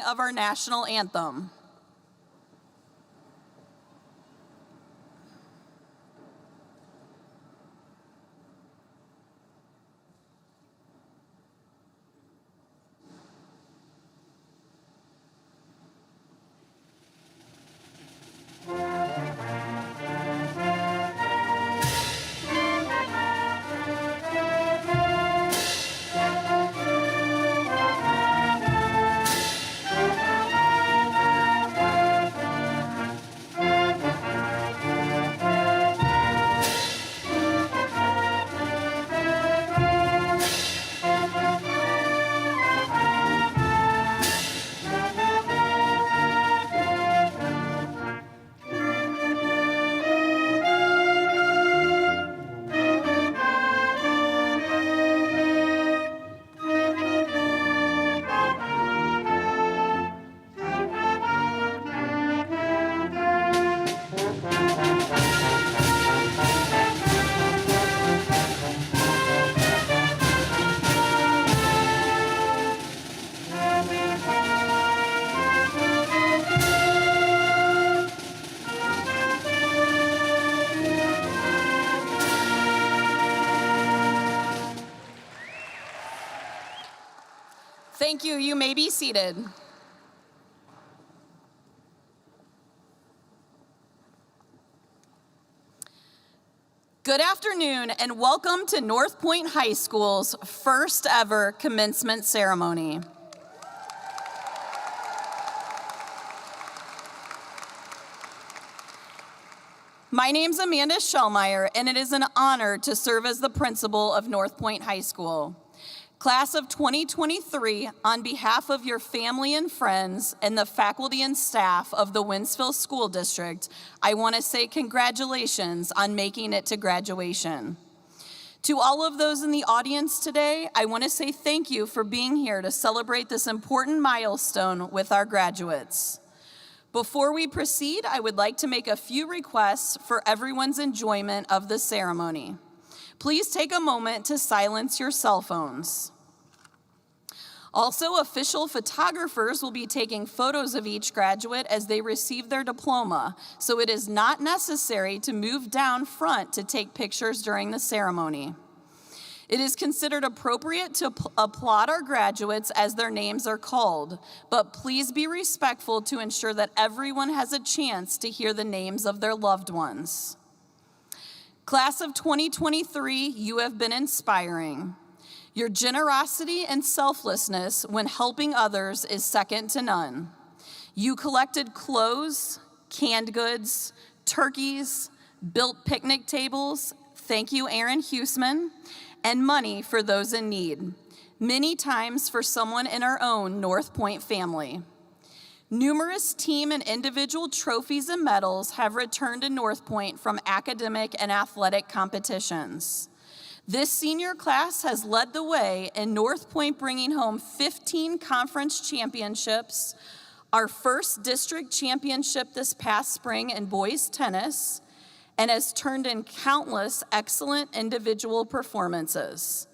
of our national anthem. Thank you. You may be seated. Good afternoon and welcome to North Point High School's first ever commencement ceremony. My name's Amanda Schellmeyer, and it is an honor to serve as the principal of North Point High School. Class of 2023, on behalf of your family and friends and the faculty and staff of the Winsville School District, I want to say congratulations on making it to graduation. To all of those in the audience today, I want to say thank you for being here to celebrate this important milestone with our graduates. Before we proceed, I would like to make a few requests for everyone's enjoyment of the ceremony. Please take a moment to silence your cell phones. Also, official photographers will be taking photos of each graduate as they receive their diploma, so it is not necessary to move down front to take pictures during the ceremony. It is considered appropriate to applaud our graduates as their names are called, but please be respectful to ensure that everyone has a chance to hear the names of their loved ones. Class of 2023, you have been inspiring. Your generosity and selflessness when helping others is second to none. You collected clothes, canned goods, turkeys, built picnic tables, thank you Aaron Huseman, and money for those in need, many times for someone in our own North Point family. Numerous team and individual trophies and medals have returned to North Point from academic and athletic competitions. This senior class has led the way in North Point bringing home 15 conference championships, our first district championship this past spring in boys tennis, and has turned in countless excellent individual performances.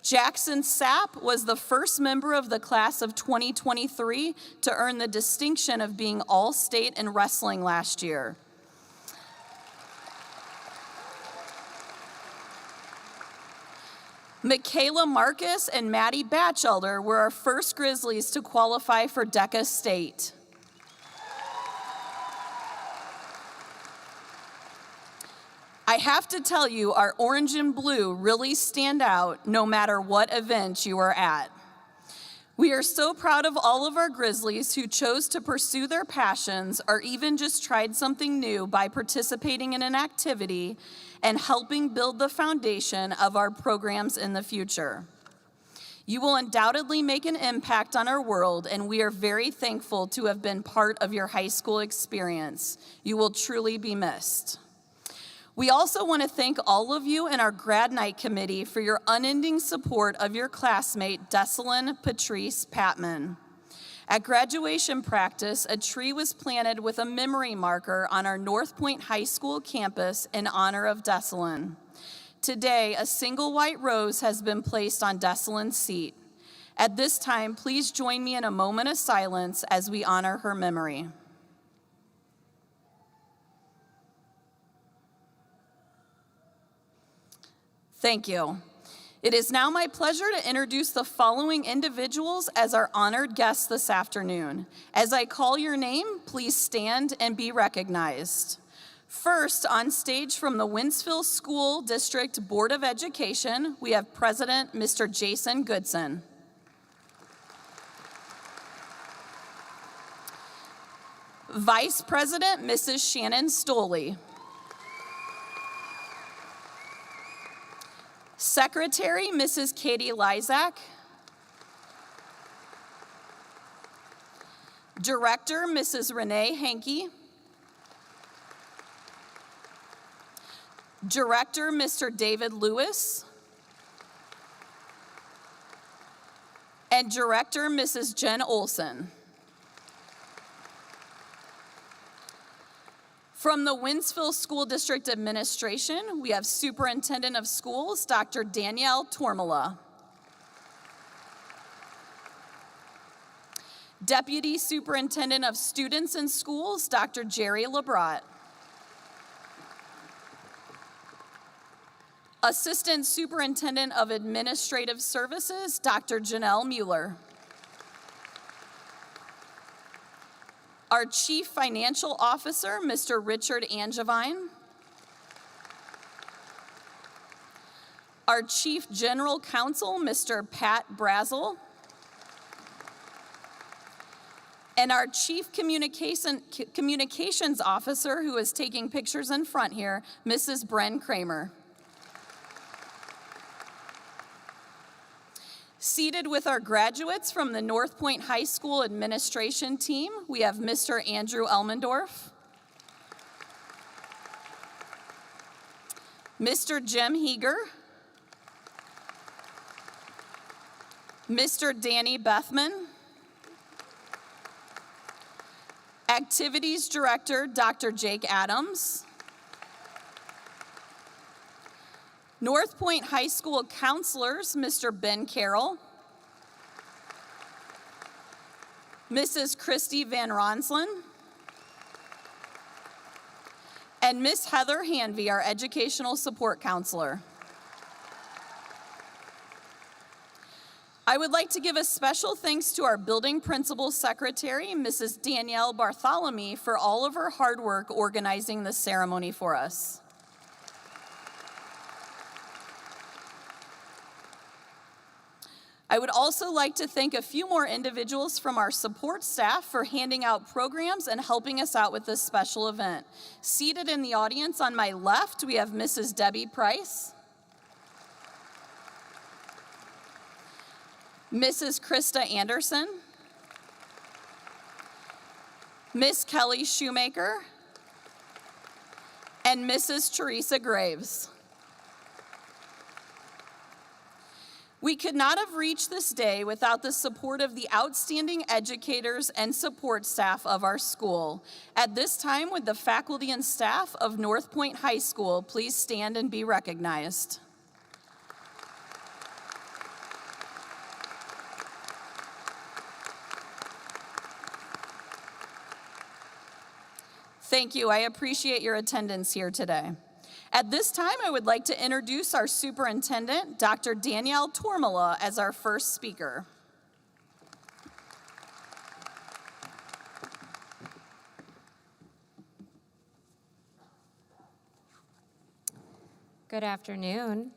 Jackson Sapp was the first member of the class of 2023 to earn the distinction of being All-State in wrestling last year. Michaela Marcus and Maddie Batchelder were our first Grizzlies to qualify for DECA State. I have to tell you, our orange and blue really stand out no matter what event you are at. We are so proud of all of our Grizzlies who chose to pursue their passions or even just tried something new by participating in an activity and helping build the foundation of our programs in the future. You will undoubtedly make an impact on our world, and we are very thankful to have been part of your high school experience. You will truly be missed. We also want to thank all of you in our Grad Night Committee for your unending support of your classmate, Desalyn Patrice Patman. At graduation practice, a tree was planted with a memory marker on our North Point High School campus in honor of Desalyn. Today, a single white rose has been placed on Desalyn's seat. At this time, please join me in a moment of silence as we honor her memory. Thank you. It is now my pleasure to introduce the following individuals as our honored guests this afternoon. As I call your name, please stand and be recognized. First, on stage from the Wentzville School District Board of Education, we have President Mr. Jason Goodson. Vice President Mrs. Shannon Stoley. Secretary, Mrs. Katie Lysak. Director, Mrs. Renee Hankey. Director, Mr. David Lewis. And Director, Mrs. Jen Olson. From the Wentzville School District Administration, we have Superintendent of Schools, Dr. Danielle Tormala. Deputy Superintendent of Students and Schools, Dr. Jerry Labrat. Assistant Superintendent of Administrative Services, Dr. Janelle Mueller. Our Chief Financial Officer, Mr. Richard Angevine. Our Chief General Counsel, Mr. Pat Brazel. And our Chief Communications Officer, who is taking pictures in front here, Mrs. Bren Kramer. Seated with our graduates from the North Point High School administration team, we have Mr. Andrew Elmendorf, Mr. Jim Heeger, Mr. Danny Bethman, Activities Director, Dr. Jake Adams, North Point High School counselors, Mr. Ben Carroll, Mrs. Christy Van Ronslen, and Miss Heather Hanvey, our educational support counselor. I would like to give a special thanks to our building principal secretary, Mrs. Danielle Bartholomew, for all of her hard work organizing this ceremony for us. I would also like to thank a few more individuals from our support staff for handing out programs and helping us out with this special event. Seated in the audience on my left, we have Mrs. Debbie Price, Mrs. Krista Anderson, Miss Kelly Shoemaker, and Mrs. Teresa Graves. We could not have reached this day without the support of the outstanding educators and support staff of our school. At this time, would the faculty and staff of North Point High School please stand and be recognized? Thank you. I appreciate your attendance here today. At this time, I would like to introduce our superintendent, Dr. Danielle Tormala, as our first speaker. Good afternoon.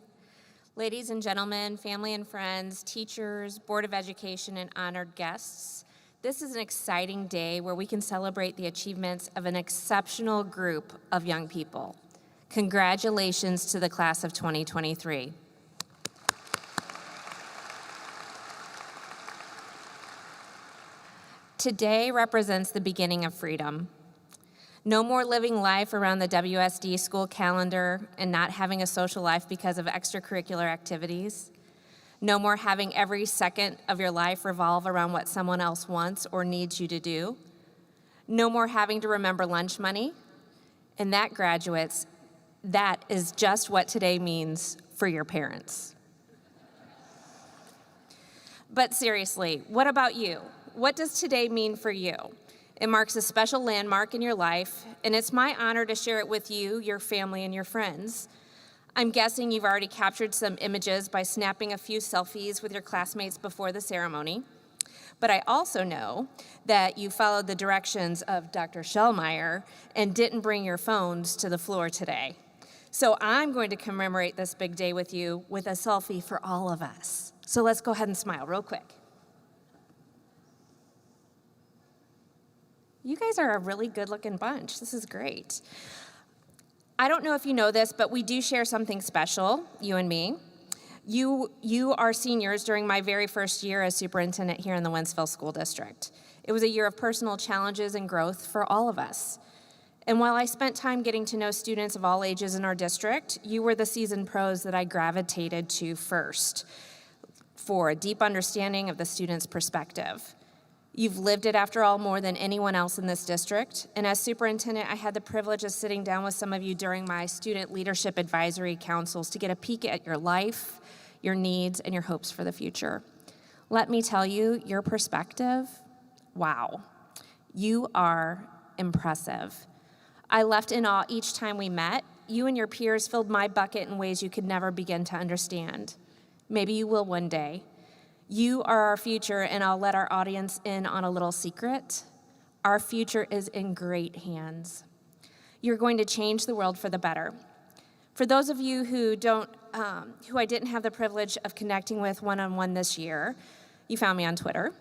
Ladies and gentlemen, family and friends, teachers, Board of Education, and honored guests, this is an exciting day where we can celebrate the achievements of an exceptional group of young people. Congratulations to the class of 2023. Today represents the beginning of freedom. No more living life around the WSD school calendar and not having a social life because of extracurricular activities. No more having every second of your life revolve around what someone else wants or needs you to do. No more having to remember lunch money. And that, graduates, that is just what today means for your parents. But seriously, what about you? What does today mean for you? It marks a special landmark in your life, and it's my honor to share it with you, your family, and your friends. I'm guessing you've already captured some images by snapping a few selfies with your classmates before the ceremony. But I also know that you followed the directions of Dr. Schellmeyer and didn't bring your phones to the floor today. So I'm going to commemorate this big day with you with a selfie for all of us. So let's go ahead and smile real quick. You guys are a really good-looking bunch. This is great. I don't know if you know this, but we do share something special, you and me. You are seniors during my very first year as superintendent here in the Wentzville School District. It was a year of personal challenges and growth for all of us. And while I spent time getting to know students of all ages in our district, you were the seasoned pros that I gravitated to first for a deep understanding of the student's perspective. You've lived it, after all, more than anyone else in this district. And as superintendent, I had the privilege of sitting down with some of you during my student leadership advisory councils to get a peek at your life, your needs, and your hopes for the future. Let me tell you, your perspective, wow, you are impressive. I left in awe each time we met. You and your peers filled my bucket in ways you could never begin to understand. Maybe you will one day. You are our future, and I'll let our audience in on a little secret. Our future is in great hands. You're going to change the world for the better. For those of you who I didn't have the privilege of connecting with one-on-one this year, you found me on Twitter,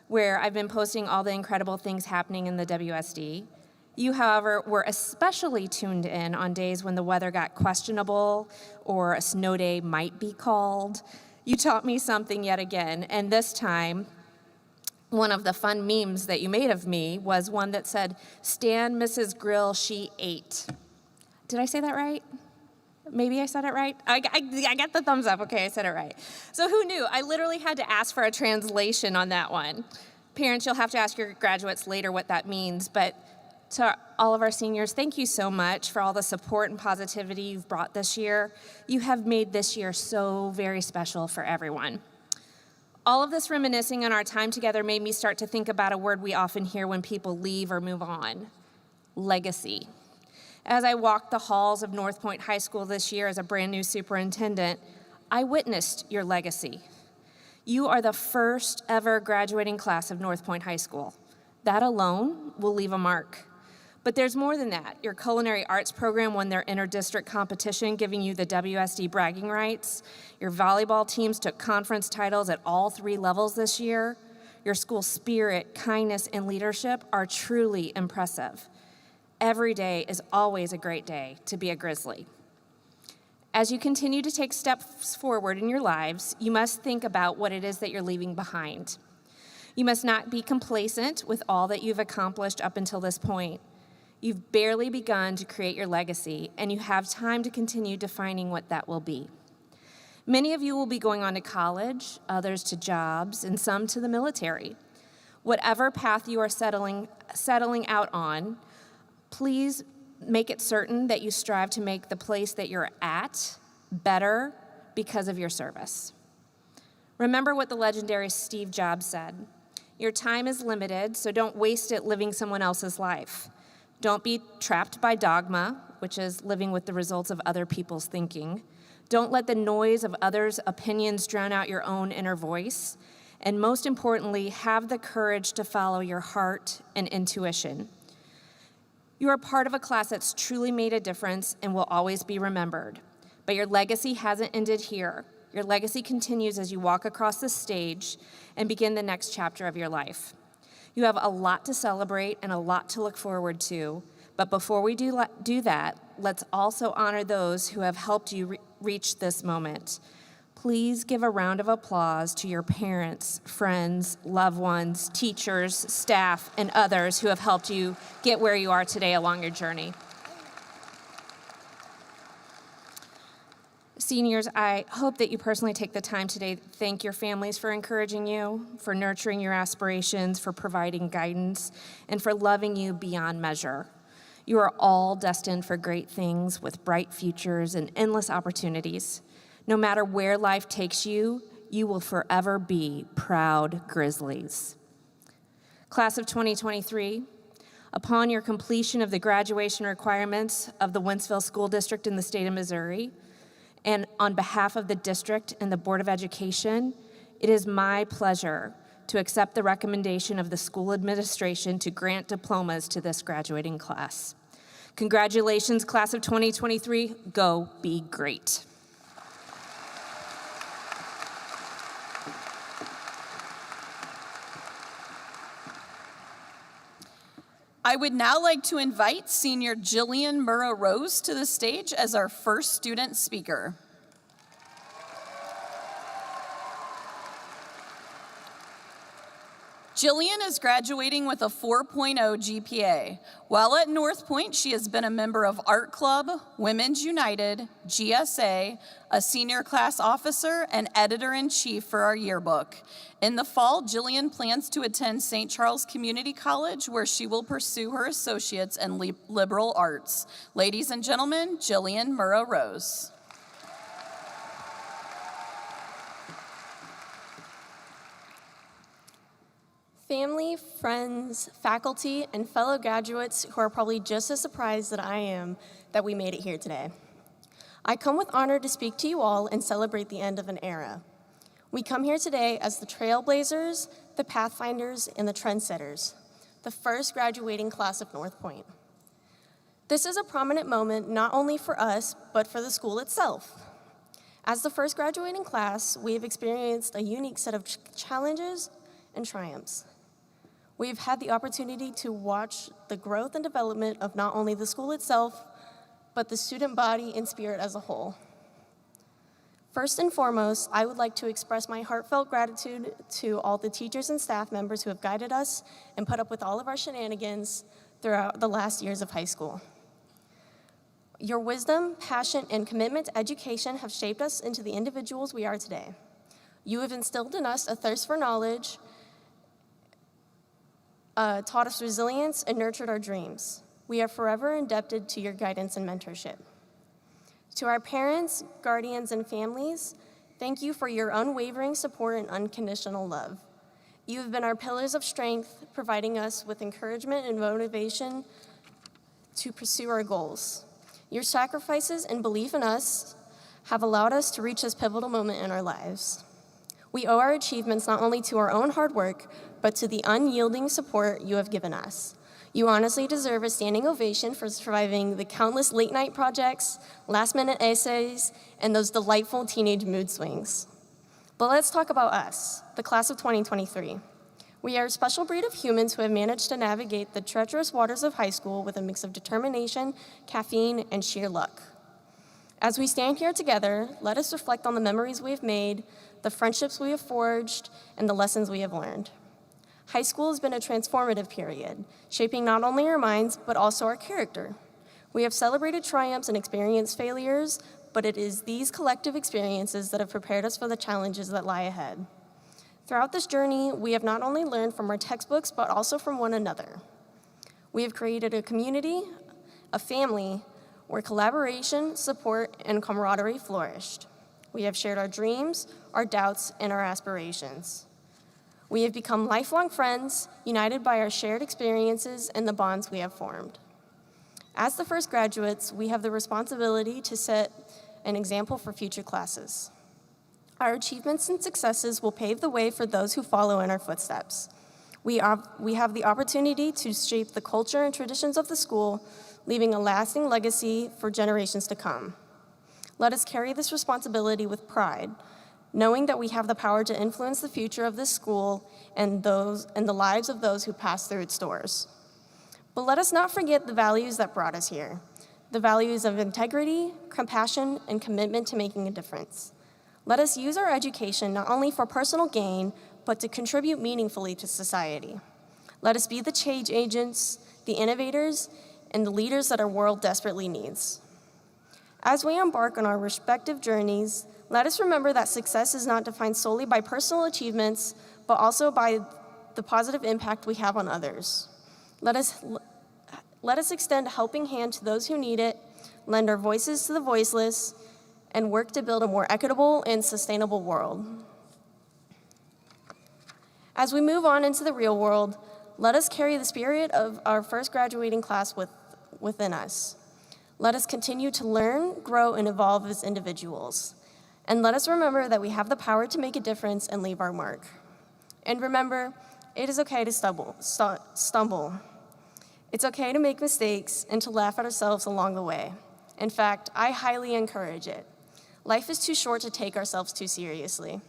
where I've been posting all the incredible things happening in the WSD. You, however, were especially tuned in on days when the weather got questionable or a snow day might be called. You taught me something yet again, and this time, one of the fun memes that you made of me was one that said, "Stan Mrs. Grill, she ate." Did I say that right? Maybe I said it right? I got the thumbs up. Okay, I said it right. So who knew? I literally had to ask for a translation on that one. Parents, you'll have to ask your graduates later what that means, but to all of our seniors, thank you so much for all the support and positivity you've brought this year. You have made this year so very special for everyone. All of this reminiscing on our time together made me start to think about a word we often hear when people leave or move on: legacy. As I walked the halls of North Point High School this year as a brand new superintendent, I witnessed your legacy. You are the first ever graduating class of North Point High School. That alone will leave a mark. But there's more than that. Your culinary arts program won their inter-district competition, giving you the WSD bragging rights. Your volleyball teams took conference titles at all 3 levels this year. Your school spirit, kindness, and leadership are truly impressive. Every day is always a great day to be a Grizzly. As you continue to take steps forward in your lives, you must think about what it is that you're leaving behind. You must not be complacent with all that you've accomplished up until this point. You've barely begun to create your legacy, and you have time to continue defining what that will be. Many of you will be going on to college, others to jobs, and some to the military. Whatever path you are settling out on, please make it certain that you strive to make the place that you're at better because of your service. Remember what the legendary Steve Jobs said: "Your time is limited, so don't waste it living someone else's life. Don't be trapped by dogma, which is living with the results of other people's thinking. Don't let the noise of others' opinions drown out your own inner voice. And most importantly, have the courage to follow your heart and intuition." You are part of a class that's truly made a difference and will always be remembered. But your legacy hasn't ended here. Your legacy continues as you walk across the stage and begin the next chapter of your life. You have a lot to celebrate and a lot to look forward to, but before we do that, let's also honor those who have helped you reach this moment. Please give a round of applause to your parents, friends, loved ones, teachers, staff, and others who have helped you get where you are today along your journey. Seniors, I hope that you personally take the time today to thank your families for encouraging you, for nurturing your aspirations, for providing guidance, and for loving you beyond measure. You are all destined for great things with bright futures and endless opportunities. No matter where life takes you, you will forever be proud Grizzlies. Class of 2023, upon your completion of the graduation requirements of the Wentzville School District in the state of Missouri, and on behalf of the district and the Board of Education, it is my pleasure to accept the recommendation of the school administration to grant diplomas to this graduating class. Congratulations, class of 2023. Go be great. I would now like to invite senior Jillian Murrah Rose to the stage as our first student speaker. Jillian is graduating with a 4.0 GPA. While at North Point, she has been a member of Art Club, Women's United, GSA, a senior class officer, and editor-in-chief for our yearbook. In the fall, Jillian plans to attend St. Charles Community College, where she will pursue her associates in liberal arts. Ladies and gentlemen, Jillian Murrah Rose. Family, friends, faculty, and fellow graduates who are probably just as surprised that I am that we made it here today. I come with honor to speak to you all and celebrate the end of an era. We come here today as the trailblazers, the pathfinders, and the trendsetters, the first graduating class of North Point. This is a prominent moment not only for us, but for the school itself. As the first graduating class, we have experienced a unique set of challenges and triumphs. We've had the opportunity to watch the growth and development of not only the school itself, but the student body and spirit as a whole. First and foremost, I would like to express my heartfelt gratitude to all the teachers and staff members who have guided us and put up with all of our shenanigans throughout the last years of high school. Your wisdom, passion, and commitment to education have shaped us into the individuals we are today. You have instilled in us a thirst for knowledge, taught us resilience, and nurtured our dreams. We are forever indebted to your guidance and mentorship. To our parents, guardians, and families, thank you for your unwavering support and unconditional love. You have been our pillars of strength, providing us with encouragement and motivation to pursue our goals. Your sacrifices and belief in us have allowed us to reach this pivotal moment in our lives. We owe our achievements not only to our own hard work, but to the unyielding support you have given us. You honestly deserve a standing ovation for surviving the countless late-night projects, last-minute essays, and those delightful teenage mood swings. But let's talk about us, the class of 2023. We are a special breed of humans who have managed to navigate the treacherous waters of high school with a mix of determination, caffeine, and sheer luck. As we stand here together, let us reflect on the memories we have made, the friendships we have forged, and the lessons we have learned. High school has been a transformative period, shaping not only our minds, but also our character. We have celebrated triumphs and experienced failures, but it is these collective experiences that have prepared us for the challenges that lie ahead. Throughout this journey, we have not only learned from our textbooks, but also from one another. We have created a community, a family, where collaboration, support, and camaraderie flourished. We have shared our dreams, our doubts, and our aspirations. We have become lifelong friends, united by our shared experiences and the bonds we have formed. As the first graduates, we have the responsibility to set an example for future classes. Our achievements and successes will pave the way for those who follow in our footsteps. We have the opportunity to shape the culture and traditions of the school, leaving a lasting legacy for generations to come. Let us carry this responsibility with pride, knowing that we have the power to influence the future of this school and the lives of those who pass through its doors. But let us not forget the values that brought us here, the values of integrity, compassion, and commitment to making a difference. Let us use our education not only for personal gain, but to contribute meaningfully to society. Let us be the change agents, the innovators, and the leaders that our world desperately needs. As we embark on our respective journeys, let us remember that success is not defined solely by personal achievements, but also by the positive impact we have on others. Let us extend a helping hand to those who need it, lend our voices to the voiceless, and work to build a more equitable and sustainable world. As we move on into the real world, let us carry the spirit of our first graduating class within us. Let us continue to learn, grow, and evolve as individuals. And let us remember that we have the power to make a difference and leave our mark. And remember, it is okay to stumble. It's okay to make mistakes and to laugh at ourselves along the way. In fact, I highly encourage it. Life is too short to take ourselves too seriously.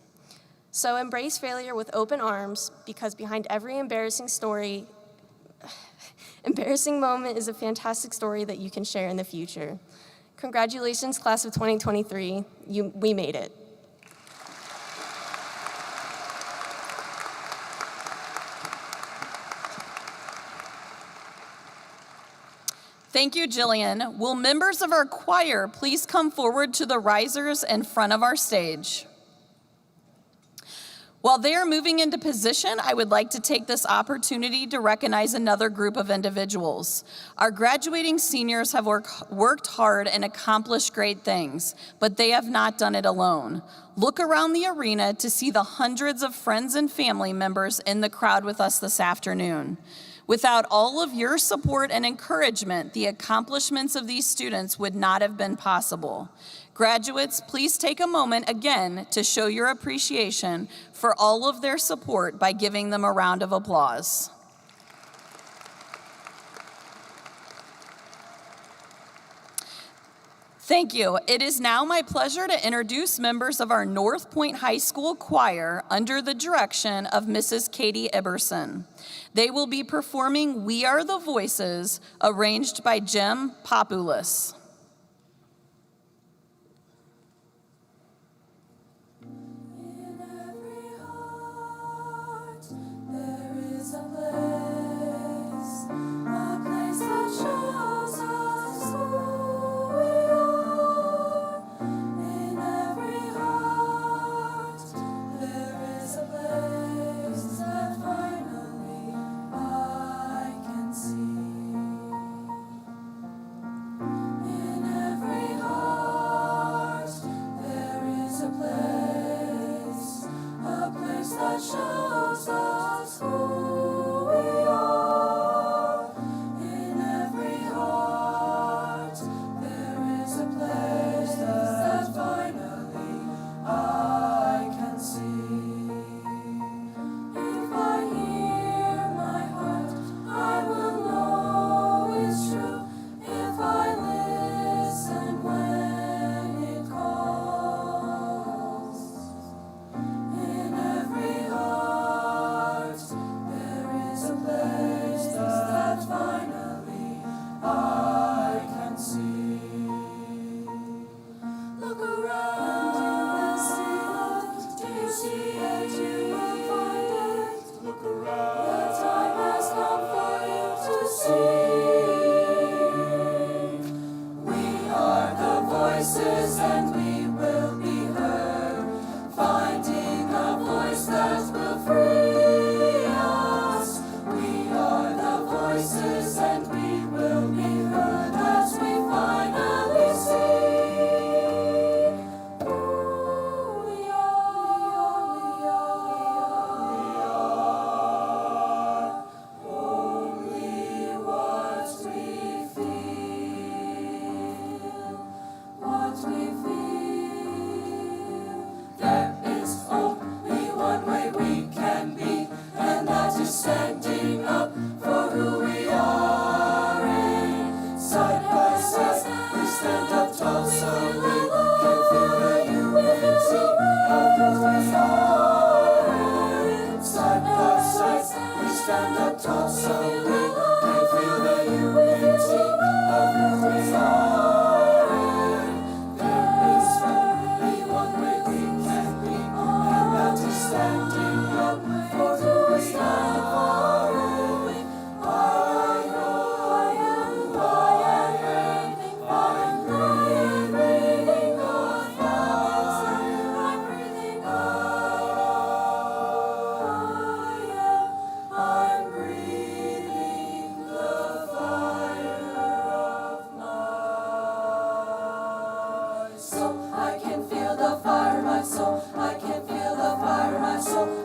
So embrace failure with open arms, because behind every embarrassing moment is a fantastic story that you can share in the future. Congratulations, class of 2023. We made it. Thank you, Jillian. Will members of our choir please come forward to the risers in front of our stage? While they are moving into position, I would like to take this opportunity to recognize another group of individuals. Our graduating seniors have worked hard and accomplished great things, but they have not done it alone. Look around the arena to see the hundreds of friends and family members in the crowd with us this afternoon. Without all of your support and encouragement, the accomplishments of these students would not have been possible. Graduates, please take a moment again to show your appreciation for all of their support by giving them a round of applause. Thank you. It is now my pleasure to introduce members of our North Point High School choir under the direction of Mrs. Katie Iberson. They will be performing We Are the Voices, arranged by Jim Populus.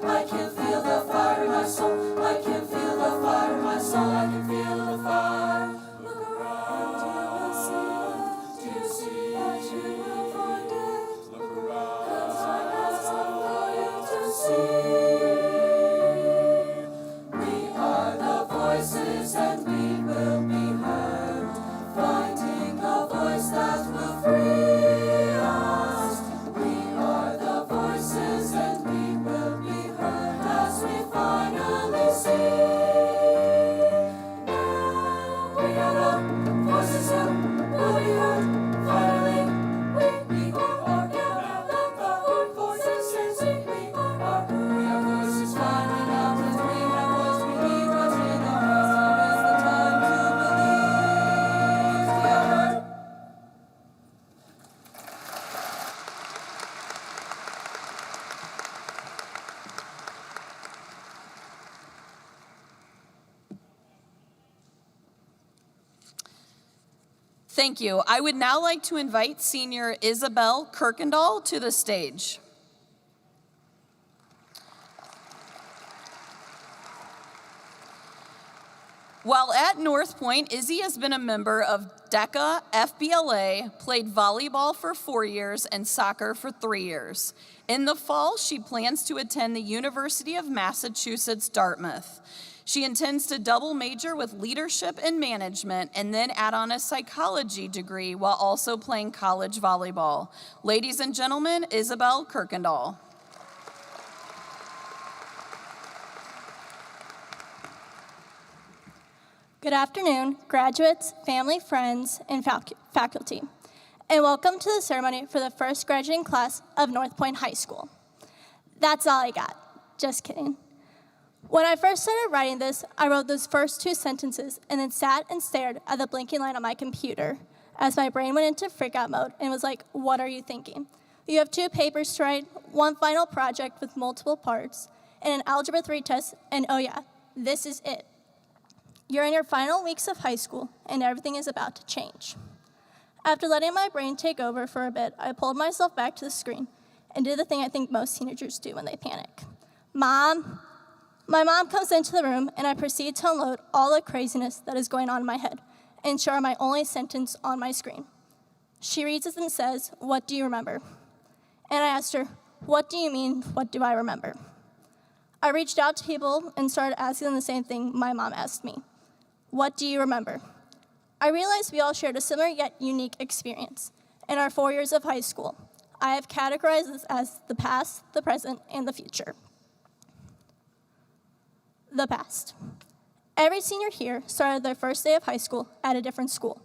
I can feel the fire my soul. I can feel the fire in my soul. I can feel the fire. Look around, you will see. Do you see that you will find it? Look around. The time has come for you to see. We are the voices and we will be heard. Finding a voice that will free us. We are the voices and we will be heard as we finally see. Now we are the voices who will be heard. Finally, we are the voices and we are who we are voices finding out as we have voice we need what's in our hearts. Now is the time to believe we are heard. Thank you. I would now like to invite senior Isabel Kirkendall to the stage. While at North Point, Izzy has been a member of DECA, FBLA, played volleyball for 4 years and soccer for 3 years. In the fall, she plans to attend the University of Massachusetts, Dartmouth. She intends to double major with leadership and management and then add on a psychology degree while also playing college volleyball. Ladies and gentlemen, Isabel Kirkendall. Good afternoon, graduates, family, friends, and faculty, and welcome to the ceremony for the first graduating class of North Point High School. That's all I got. Just kidding. When I first started writing this, I wrote those first 2 sentences and then sat and stared at the blinking light on my computer as my brain went into freakout mode and was like, what are you thinking? You have 2 papers to write, 1 final project with multiple parts, and an Algebra 3 test, and oh yeah, this is it. You're in your final weeks of high school, and everything is about to change. After letting my brain take over for a bit, I pulled myself back to the screen and did the thing I think most teenagers do when they panic. Mom. My mom comes into the room, and I proceed to unload all the craziness that is going on in my head and show her my only sentence on my screen. She reads it and says, what do you remember? And I asked her, what do you mean, what do I remember? I reached out to people and started asking them the same thing my mom asked me. What do you remember? I realized we all shared a similar yet unique experience in our 4 years of high school. I have categorized this as the past, the present, and the future. The past. Every senior here started their first day of high school at a different school.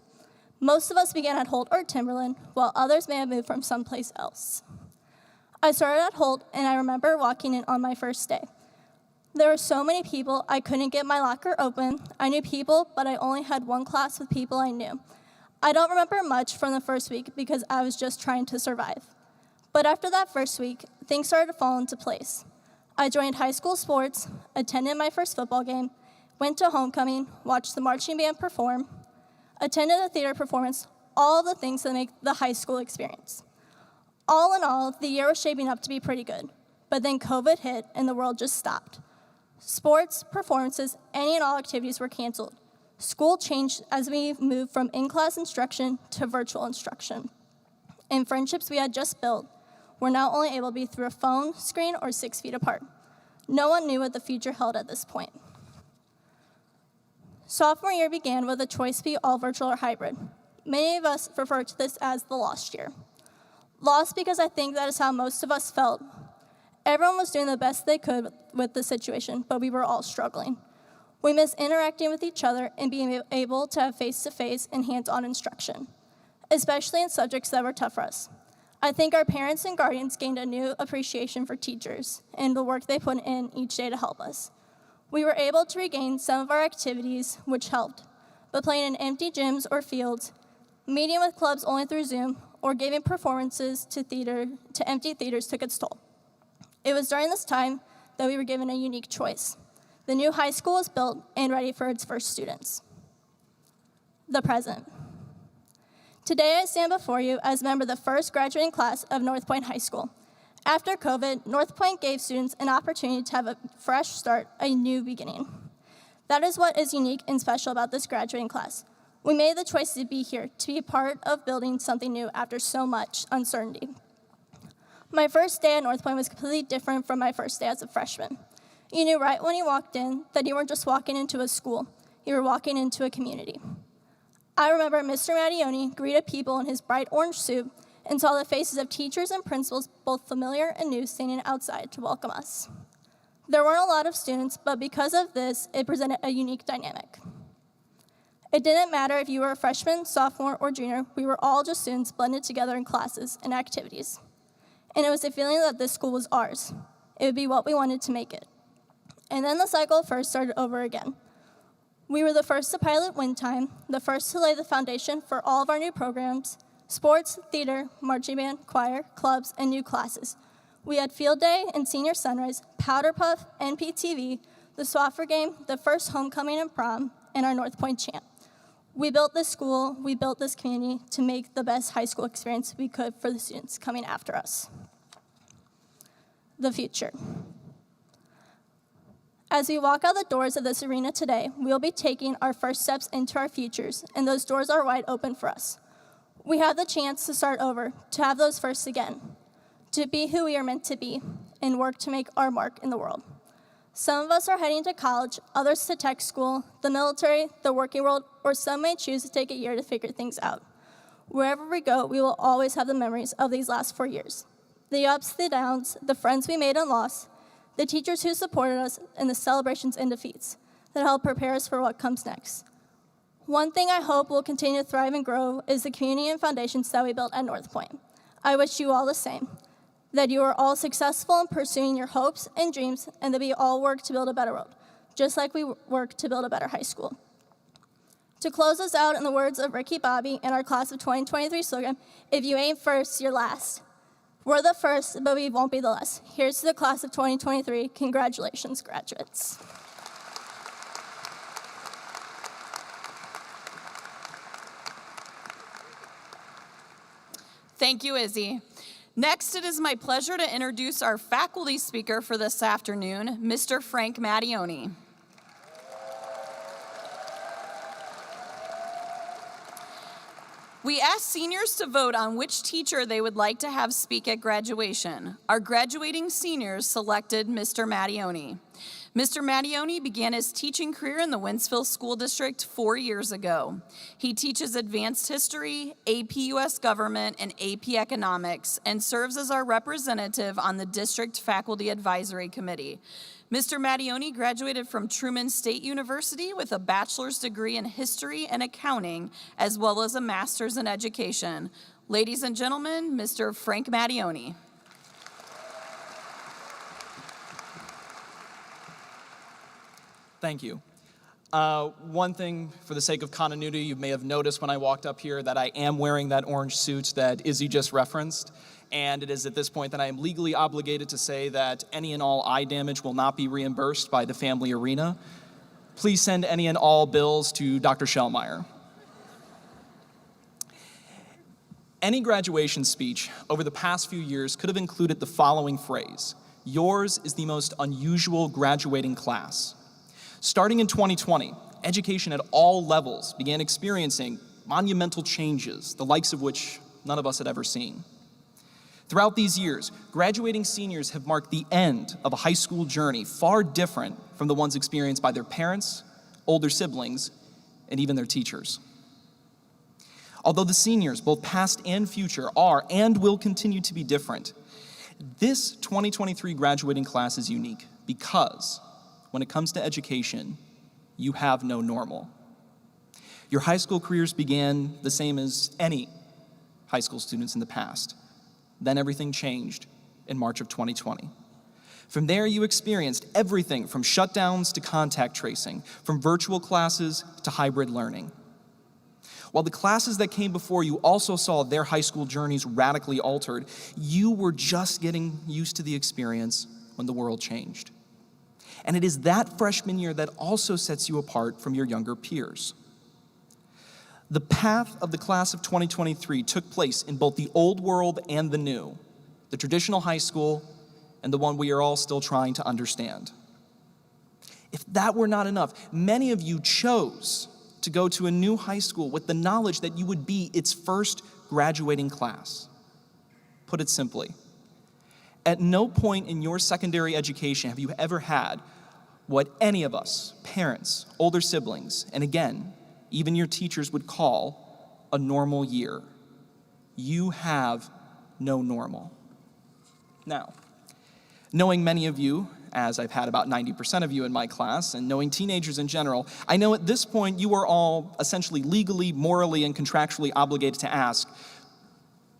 Most of us began at Holt or Timberland, while others may have moved from someplace else. I started at Holt, and I remember walking in on my first day. There were so many people, I couldn't get my locker open. I knew people, but I only had 1 class with people I knew. I don't remember much from the first week because I was just trying to survive. But after that first week, things started to fall into place. I joined high school sports, attended my first football game, went to homecoming, watched the marching band perform, attended a theater performance, all the things that make the high school experience. All in all, the year was shaping up to be pretty good, but then COVID hit and the world just stopped. Sports, performances, any and all activities were canceled. School changed as we moved from in-class instruction to virtual instruction. And friendships we had just built were now only able to be through a phone screen or 6 feet apart. No one knew what the future held at this point. Sophomore year began with a choice to be all virtual or hybrid. Many of us refer to this as the lost year. Lost because I think that is how most of us felt. Everyone was doing the best they could with the situation, but we were all struggling. We missed interacting with each other and being able to have face-to-face and hands-on instruction, especially in subjects that were tough for us. I think our parents and guardians gained a new appreciation for teachers and the work they put in each day to help us. We were able to regain some of our activities, which helped, but playing in empty gyms or fields, meeting with clubs only through Zoom, or giving performances to empty theaters took its toll. It was during this time that we were given a unique choice. The new high school was built and ready for its first students. The present. Today I stand before you as a member of the first graduating class of North Point High School. After COVID, North Point gave students an opportunity to have a fresh start, a new beginning. That is what is unique and special about this graduating class. We made the choice to be here, to be a part of building something new after so much uncertainty. My first day at North Point was completely different from my first day as a freshman. You knew right when you walked in that you weren't just walking into a school, you were walking into a community. I remember Mr. Mattioni greeted people in his bright orange suit and saw the faces of teachers and principals, both familiar and new, standing outside to welcome us. There weren't a lot of students, but because of this, it presented a unique dynamic. It didn't matter if you were a freshman, sophomore, or junior, we were all just students blended together in classes and activities. And it was the feeling that this school was ours. It would be what we wanted to make it. And then the cycle of first started over again. We were the first to pilot Wind Time, the first to lay the foundation for all of our new programs, sports, theater, marching band, choir, clubs, and new classes. We had field day and senior sunrise, powder puff, NPTV, the Swaffer game, the first homecoming and prom, and our North Point chant. We built this school, we built this community to make the best high school experience we could for the students coming after us. The future. As we walk out the doors of this arena today, we will be taking our first steps into our futures, and those doors are wide open for us. We have the chance to start over, to have those firsts again, to be who we are meant to be, and work to make our mark in the world. Some of us are heading to college, others to tech school, the military, the working world, or some may choose to take a year to figure things out. Wherever we go, we will always have the memories of these last 4 years. The ups, the downs, the friends we made and lost, the teachers who supported us, and the celebrations and defeats that help prepare us for what comes next. One thing I hope will continue to thrive and grow is the community and foundations that we built at North Point. I wish you all the same, that you are all successful in pursuing your hopes and dreams, and that we all work to build a better world, just like we work to build a better high school. To close us out, in the words of Ricky Bobby and our class of 2023 slogan, if you ain't first, you're last. We're the first, but we won't be the last. Here's to the class of 2023. Congratulations, graduates. Thank you, Izzy. Next, it is my pleasure to introduce our faculty speaker for this afternoon, Mr. Frank Mattioni. We asked seniors to vote on which teacher they would like to have speak at graduation. Our graduating seniors selected Mr. Mattioni. Mr. Mattioni began his teaching career in the Wentzville School District 4 years ago. He teaches advanced history, AP US government, and AP economics, and serves as our representative on the District Faculty Advisory Committee. Mr. Mattioni graduated from Truman State University with a bachelor's degree in history and accounting, as well as a master's in education. Ladies and gentlemen, Mr. Frank Mattioni. Thank you. One thing, for the sake of continuity, you may have noticed when I walked up here that I am wearing that orange suit that Izzy just referenced. And it is at this point that I am legally obligated to say that any and all eye damage will not be reimbursed by the family arena. Please send any and all bills to Dr. Schellmeyer. Any graduation speech over the past few years could have included the following phrase: yours is the most unusual graduating class. Starting in 2020, education at all levels began experiencing monumental changes, the likes of which none of us had ever seen. Throughout these years, graduating seniors have marked the end of a high school journey far different from the ones experienced by their parents, older siblings, and even their teachers. Although the seniors, both past and future, are and will continue to be different, this 2023 graduating class is unique because when it comes to education, you have no normal. Your high school careers began the same as any high school students in the past. Then everything changed in March of 2020. From there, you experienced everything from shutdowns to contact tracing, from virtual classes to hybrid learning. While the classes that came before you also saw their high school journeys radically altered, you were just getting used to the experience when the world changed. And it is that freshman year that also sets you apart from your younger peers. The path of the class of 2023 took place in both the old world and the new. the traditional high school, and the one we are all still trying to understand. If that were not enough, many of you chose to go to a new high school with the knowledge that you would be its first graduating class. Put it simply, at no point in your secondary education have you ever had what any of us, parents, older siblings, and again, even your teachers would call a normal year. You have no normal. Now, knowing many of you, as I've had about 90% of you in my class, and knowing teenagers in general, I know at this point you are all essentially legally, morally, and contractually obligated to ask,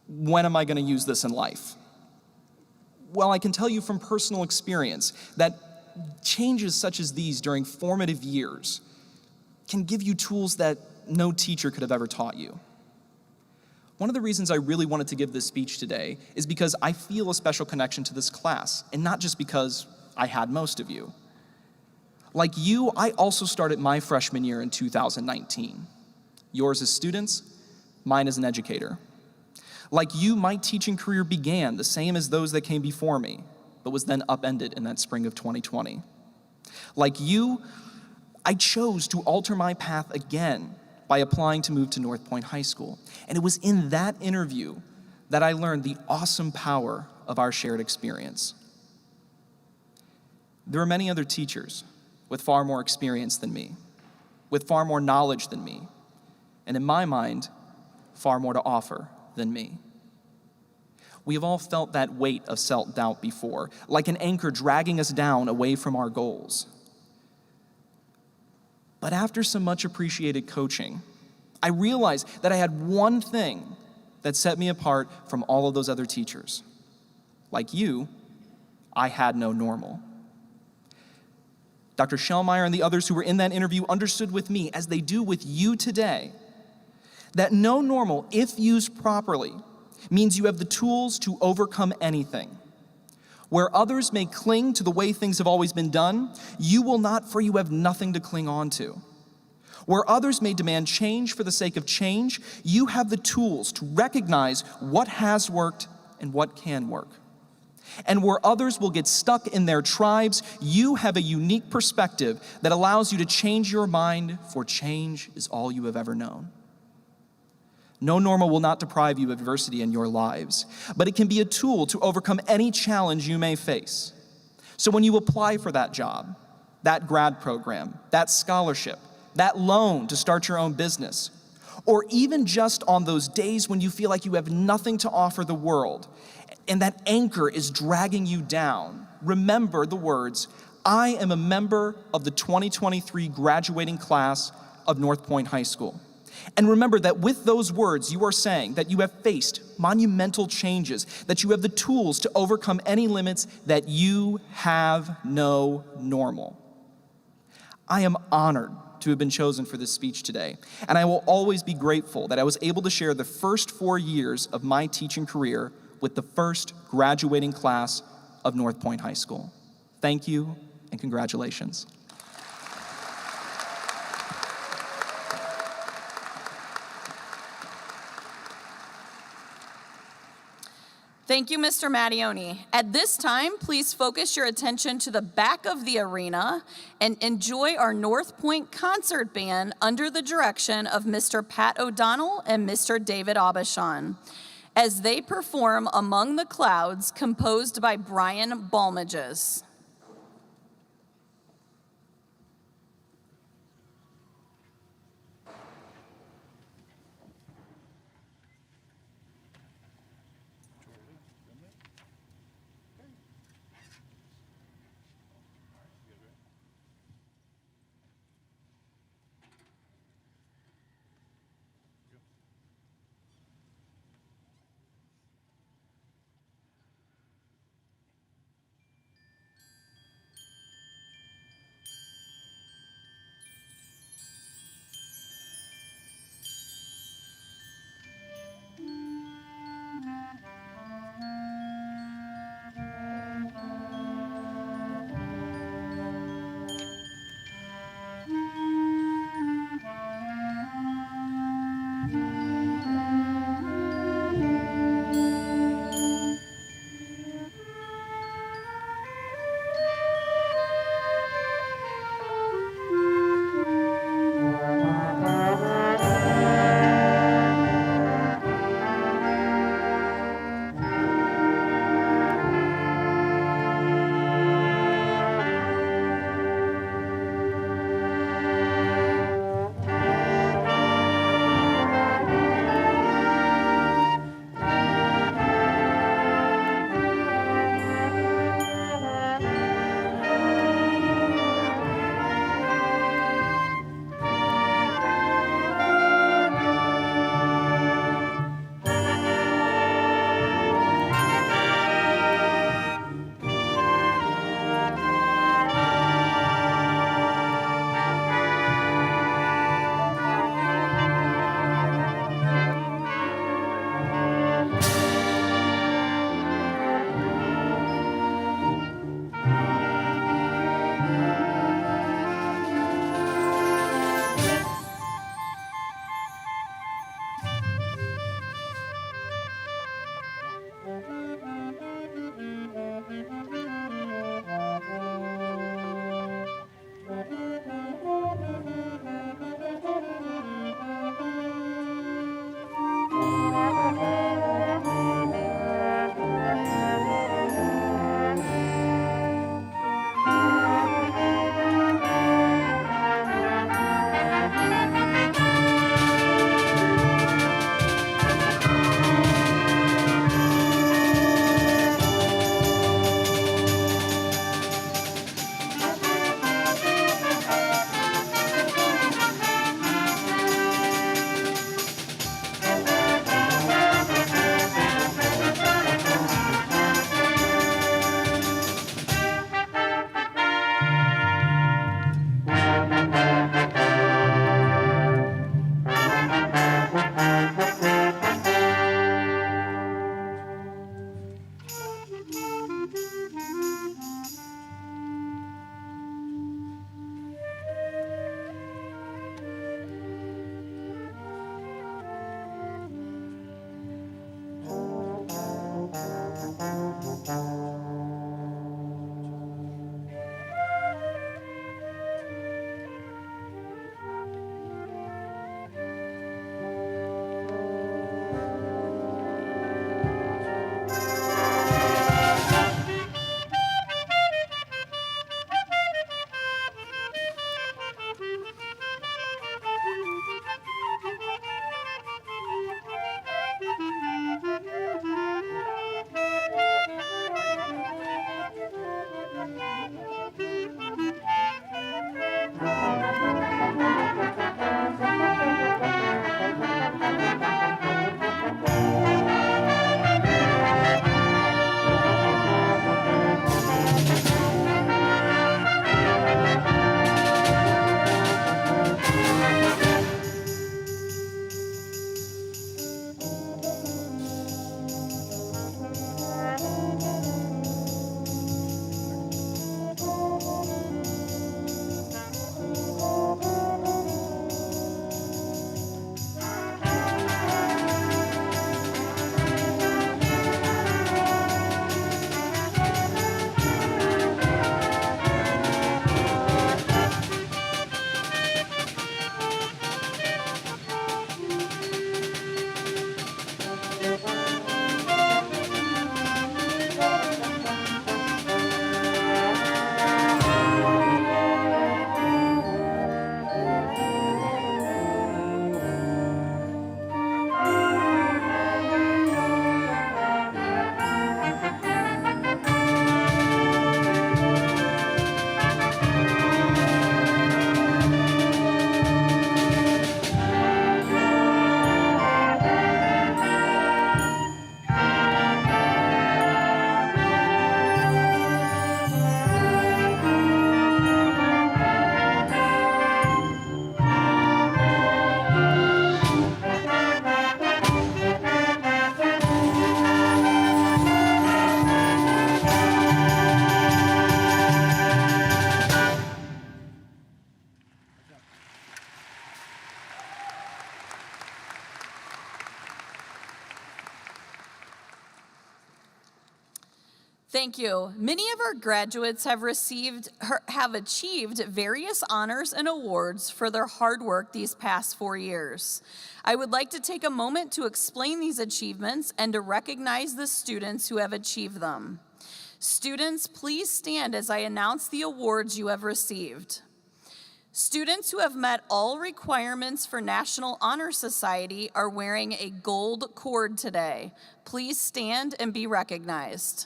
when am I going to use this in life? Well, I can tell you from personal experience that changes such as these during formative years can give you tools that no teacher could have ever taught you. One of the reasons I really wanted to give this speech today is because I feel a special connection to this class, and not just because I had most of you. Like you, I also started my freshman year in 2019. Yours as students, mine as an educator. Like you, my teaching career began the same as those that came before me, but was then upended in that spring of 2020. Like you, I chose to alter my path again by applying to move to North Point High School. And it was in that interview that I learned the awesome power of our shared experience. There are many other teachers with far more experience than me, with far more knowledge than me, and in my mind, far more to offer than me. We have all felt that weight of self-doubt before, like an anchor dragging us down away from our goals. But after some much appreciated coaching, I realized that I had one thing that set me apart from all of those other teachers. Like you, I had no normal. Dr. Schellmeyer and the others who were in that interview understood with me, as they do with you today, that no normal, if used properly, means you have the tools to overcome anything. Where others may cling to the way things have always been done, you will not, for you have nothing to cling on to. Where others may demand change for the sake of change, you have the tools to recognize what has worked and what can work. And where others will get stuck in their tribes, you have a unique perspective that allows you to change your mind, for change is all you have ever known. No normal will not deprive you of adversity in your lives, but it can be a tool to overcome any challenge you may face. So when you apply for that job, that grad program, that scholarship, that loan to start your own business, or even just on those days when you feel like you have nothing to offer the world, and that anchor is dragging you down, remember the words, I am a member of the 2023 graduating class of North Point High School. And remember that with those words, you are saying that you have faced monumental changes, that you have the tools to overcome any limits, that you have no normal. I am honored to have been chosen for this speech today, and I will always be grateful that I was able to share the first 4 years of my teaching career with the first graduating class of North Point High School. Thank you, and congratulations. Thank you, Mr. Mattioni. At this time, please focus your attention to the back of the arena and enjoy our North Point Concert Band under the direction of Mr. Pat O'Donnell and Mr. David Aubuchon, as they perform Among the Clouds, composed by Brian Balmages. Thank you. Many of our graduates have achieved various honors and awards for their hard work these past 4 years. I would like to take a moment to explain these achievements and to recognize the students who have achieved them. Students, please stand as I announce the awards you have received. Students who have met all requirements for National Honor Society are wearing a gold cord today. Please stand and be recognized.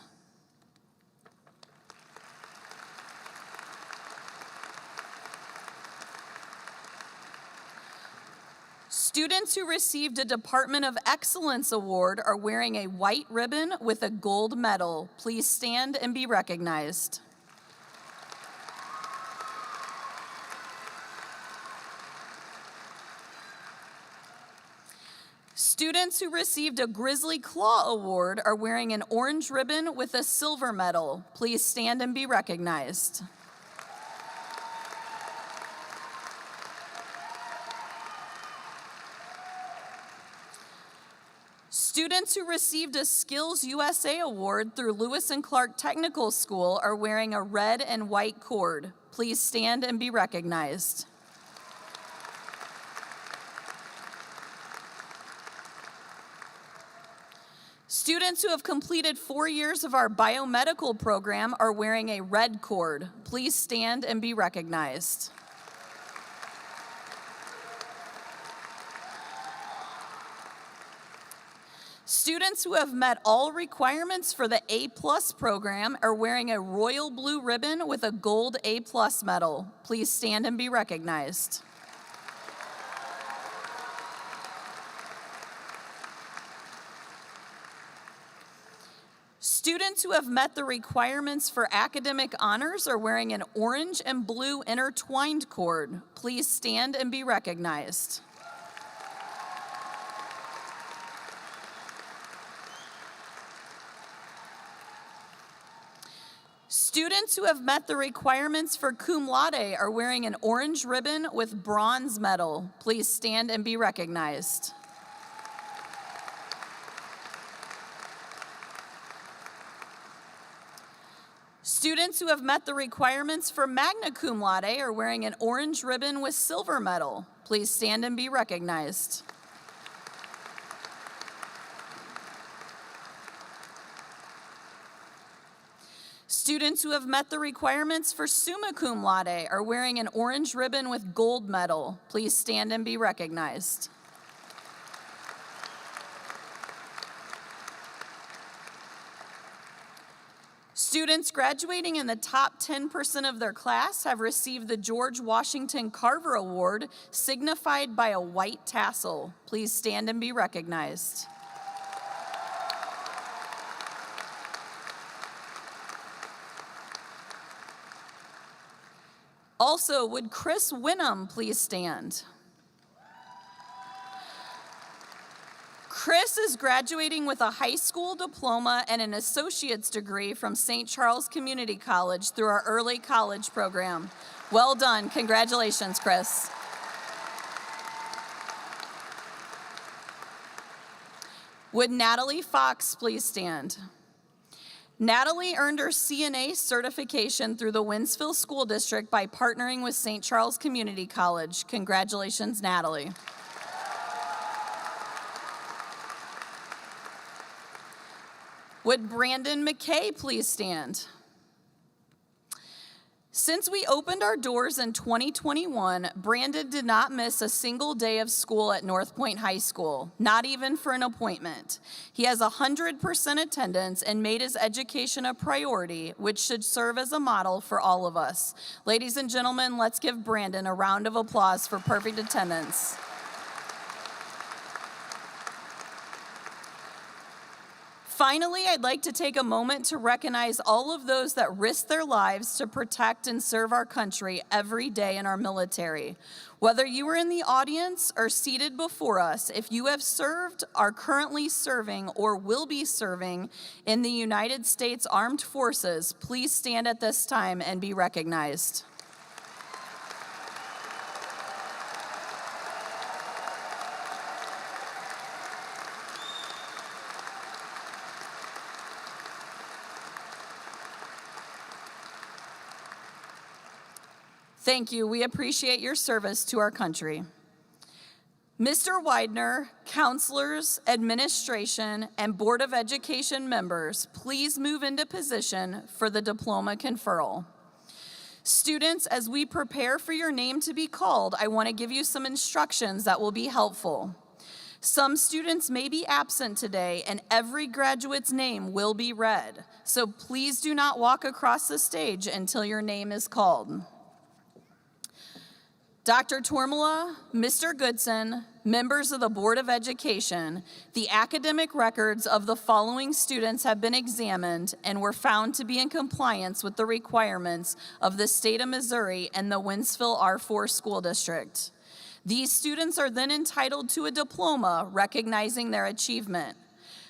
Students who received a Department of Excellence Award are wearing a white ribbon with a gold medal. Please stand and be recognized. Students who received a Grizzly Claw Award are wearing an orange ribbon with a silver medal. Please stand and be recognized. Students who received a Skills USA Award through Lewis and Clark Technical School are wearing a red and white cord. Please stand and be recognized. Students who have completed 4 years of our biomedical program are wearing a red cord. Please stand and be recognized. Students who have met all requirements for the A+ program are wearing a royal blue ribbon with a gold A+ medal. Please stand and be recognized. Students who have met the requirements for academic honors are wearing an orange and blue intertwined cord. Please stand and be recognized. Students who have met the requirements for cum laude are wearing an orange ribbon with bronze medal. Please stand and be recognized. Students who have met the requirements for magna cum laude are wearing an orange ribbon with silver medal. Please stand and be recognized. Students who have met the requirements for summa cum laude are wearing an orange ribbon with gold medal. Please stand and be recognized. Students graduating in the top 10% of their class have received the George Washington Carver Award, signified by a white tassel. Please stand and be recognized. Also, would Chris Winham please stand? Chris is graduating with a high school diploma and an associate's degree from St. Charles Community College through our early college program. Well done. Congratulations, Chris. Would Natalie Fox please stand? Natalie earned her CNA certification through the Winsville School District by partnering with St. Charles Community College. Congratulations, Natalie. Would Brandon McKay please stand? Since we opened our doors in 2021, Brandon did not miss a single day of school at North Point High School, not even for an appointment. He has 100% attendance and made his education a priority, which should serve as a model for all of us. Ladies and gentlemen, let's give Brandon a round of applause for perfect attendance. Finally, I'd like to take a moment to recognize all of those that risk their lives to protect and serve our country every day in our military. Whether you are in the audience or seated before us, if you have served, are currently serving, or will be serving in the United States Armed Forces, please stand at this time and be recognized. Thank you. We appreciate your service to our country. Mr. Widener, counselors, administration, and Board of Education members, please move into position for the diploma conferral. Students, as we prepare for your name to be called, I want to give you some instructions that will be helpful. Some students may be absent today, and every graduate's name will be read. So please do not walk across the stage until your name is called. Dr. Tormala, Mr. Goodson, members of the Board of Education, the academic records of the following students have been examined and were found to be in compliance with the requirements of the state of Missouri and the Wentzville R4 school district. These students are then entitled to a diploma recognizing their achievement.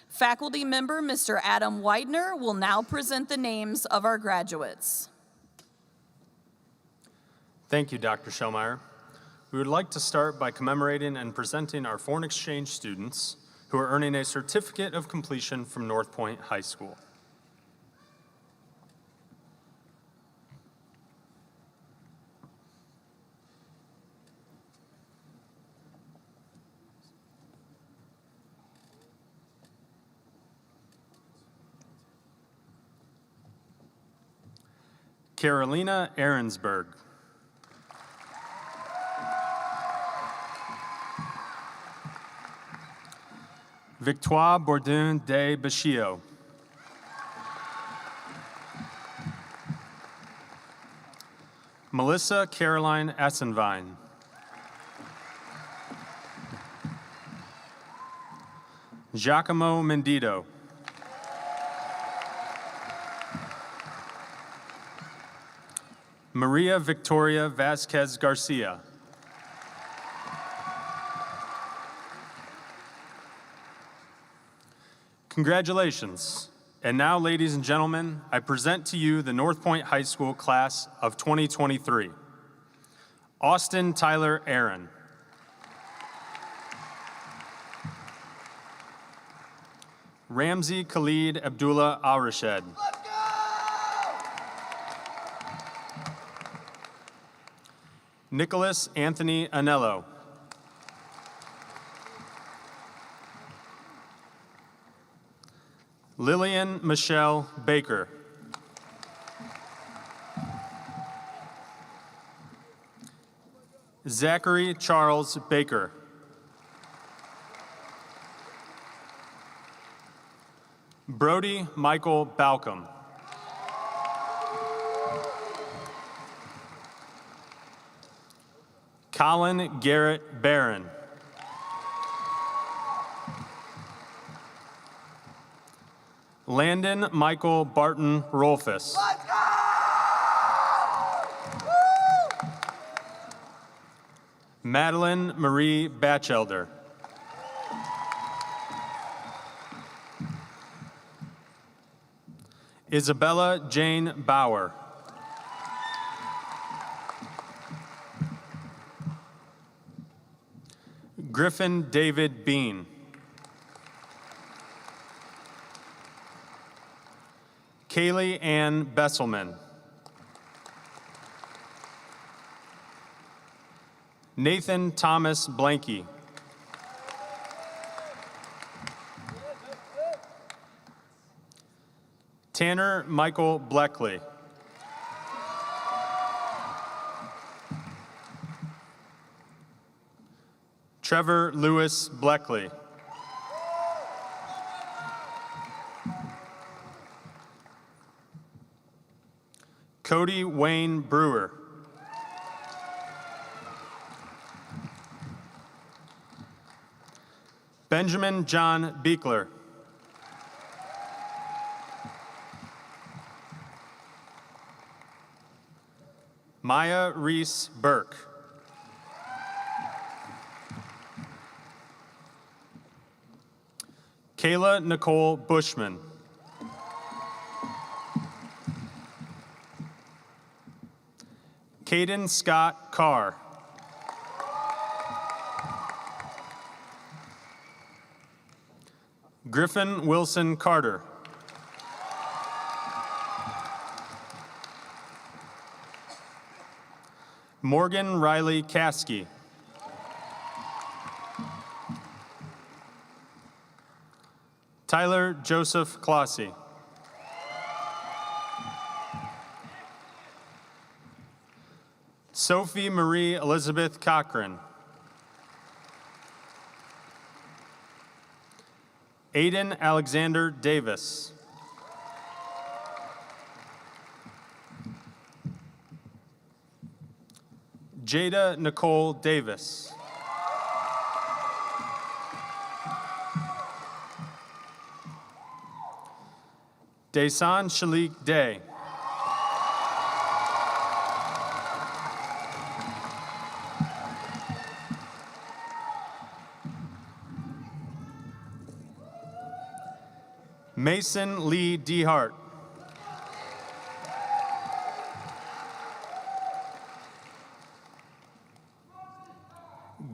Faculty member Mr. Adam Widener will now present the names of our graduates. Thank you, Dr. Schellmeyer. We would like to start by commemorating and presenting our foreign exchange students who are earning a certificate of completion from North Point High School. Carolina Ahrensberg. Victoire Bourdon de Bachio. Melissa Caroline Assenvine. Giacomo Mendito. Maria Victoria Vasquez Garcia. Congratulations. And now, ladies and gentlemen, I present to you the North Point High School class of 2023. Austin Tyler Aaron. Ramsey Khalid Abdullah Al-Rashed. Nicholas Anthony Anello. Lillian Michelle Baker. Zachary Charles Baker. Brody Michael Balcom. Colin Garrett Barron. Landon Michael Barton Rolfus. Madeline Marie Batchelder. Isabella Jane Bauer. Griffin David Bean. Kaylee Ann Besselman. Nathan Thomas Blanky. Tanner Michael Bleckley. Trevor Lewis Bleckley. Cody Wayne Brewer. Benjamin John Beekler. Maya Reese Burke. Kayla Nicole Bushman. Caden Scott Carr. Griffin Wilson Carter. Morgan Riley Caskey. Tyler Joseph Clossy. Sophie Marie Elizabeth Cochran. Aiden Alexander Davis. Jada Nicole Davis. Dasan Shalik Day. Mason Lee DeHart.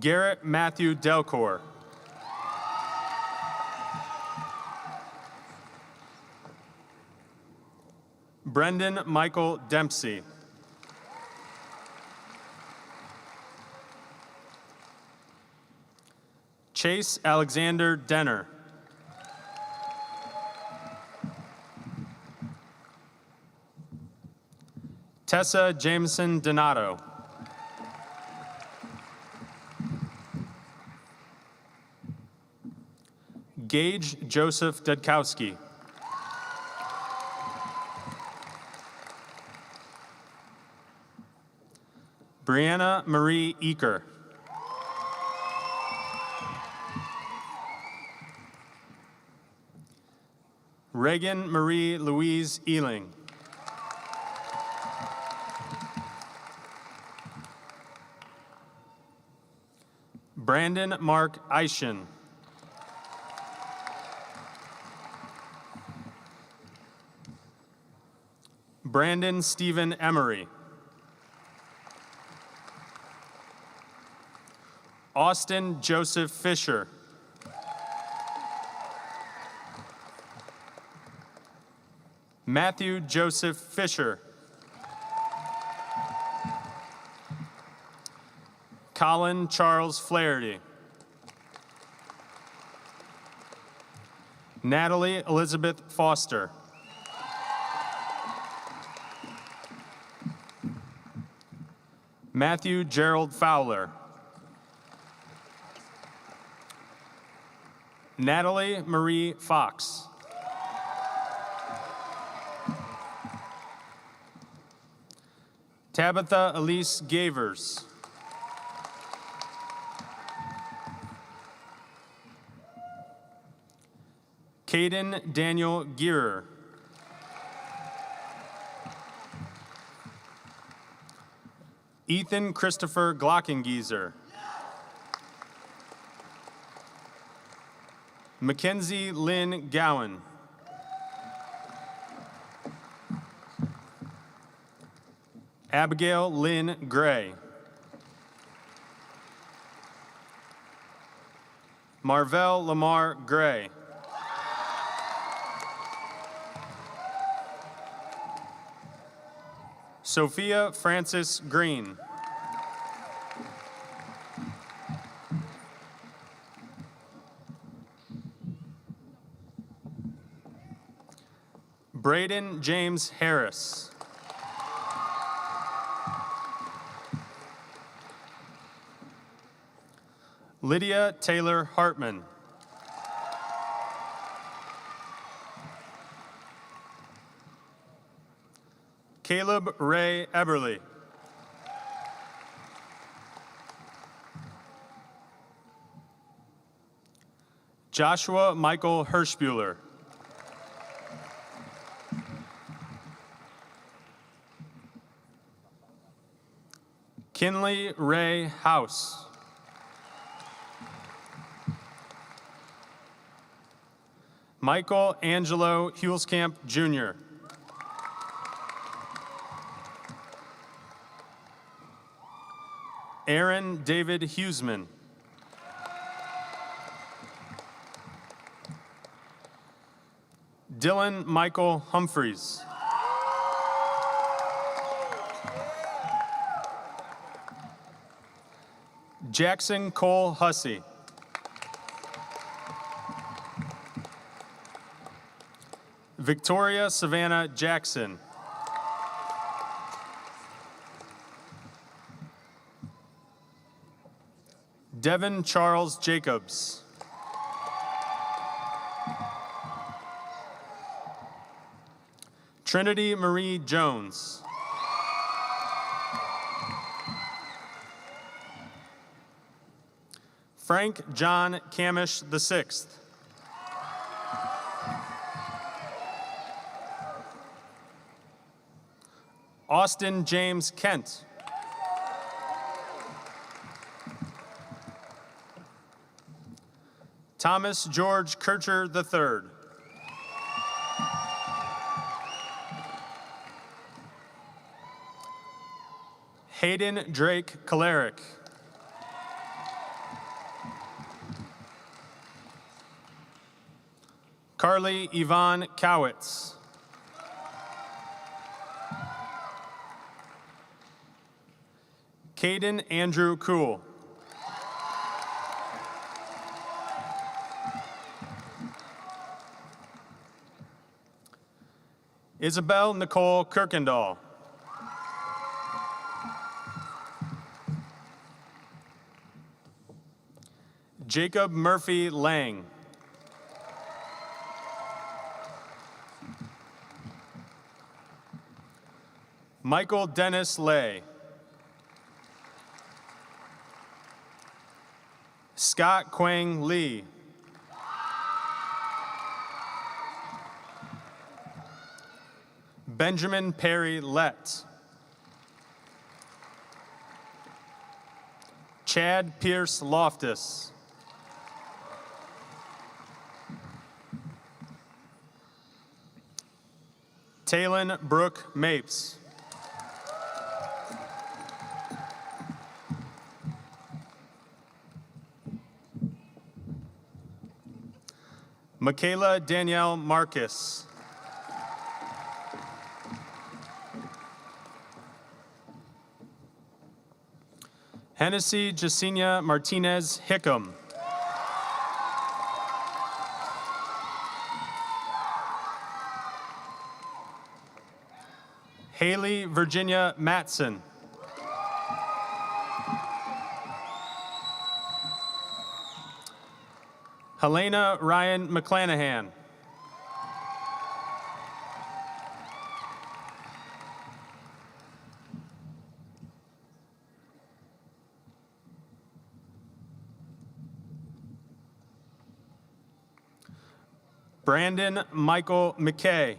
Garrett Matthew Delcor. Brendan Michael Dempsey. Chase Alexander Denner. Tessa Jameson Donato. Gage Joseph Dudkowski. Brianna Marie Eaker. Reagan Marie Louise Ealing. Brandon Mark Eishin. Brandon Stephen Emery. Austin Joseph Fisher. Matthew Joseph Fisher. Colin Charles Flaherty. Natalie Elizabeth Foster. Matthew Gerald Fowler. Natalie Marie Fox. Tabitha Elise Gavers. Caden Daniel Gearer. Ethan Christopher Glockengieser. Mackenzie Lynn Gowan. Abigail Lynn Gray. Marvell Lamar Gray. Sophia Francis Green. Braden James Harris. Lydia Taylor Hartman. Caleb Ray Eberly. Joshua Michael Hirschbuehler. Kinley Ray House. Michael Angelo Hulskamp, Jr. Aaron David Huseman. Dylan Michael Humphreys. Jackson Cole Hussey. Victoria Savannah Jackson. Devin Charles Jacobs. Trinity Marie Jones. Frank John Camish VI. Austin James Kent. Thomas George Kircher III. Hayden Drake Kalarick. Carly Yvonne Cowitz. Caden Andrew Cool. Isabel Nicole Kirkendall. Jacob Murphy Lang. Michael Dennis Lay. Scott Quang Lee. Benjamin Perry Lett. Chad Pierce Loftus. Talon Brooke Mapes. Michaela Danielle Marcus. Hennessy Jacinia Martinez Hickam. Haley Virginia Matson. Helena Ryan McClanahan. Brandon Michael McKay.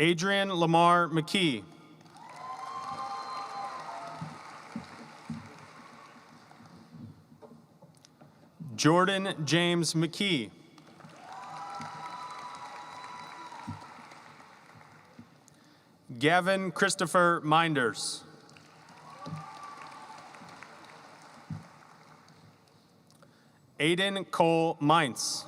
Adrian Lamar McKee. Jordan James McKee. Gavin Christopher Minders. Aiden Cole Mintz.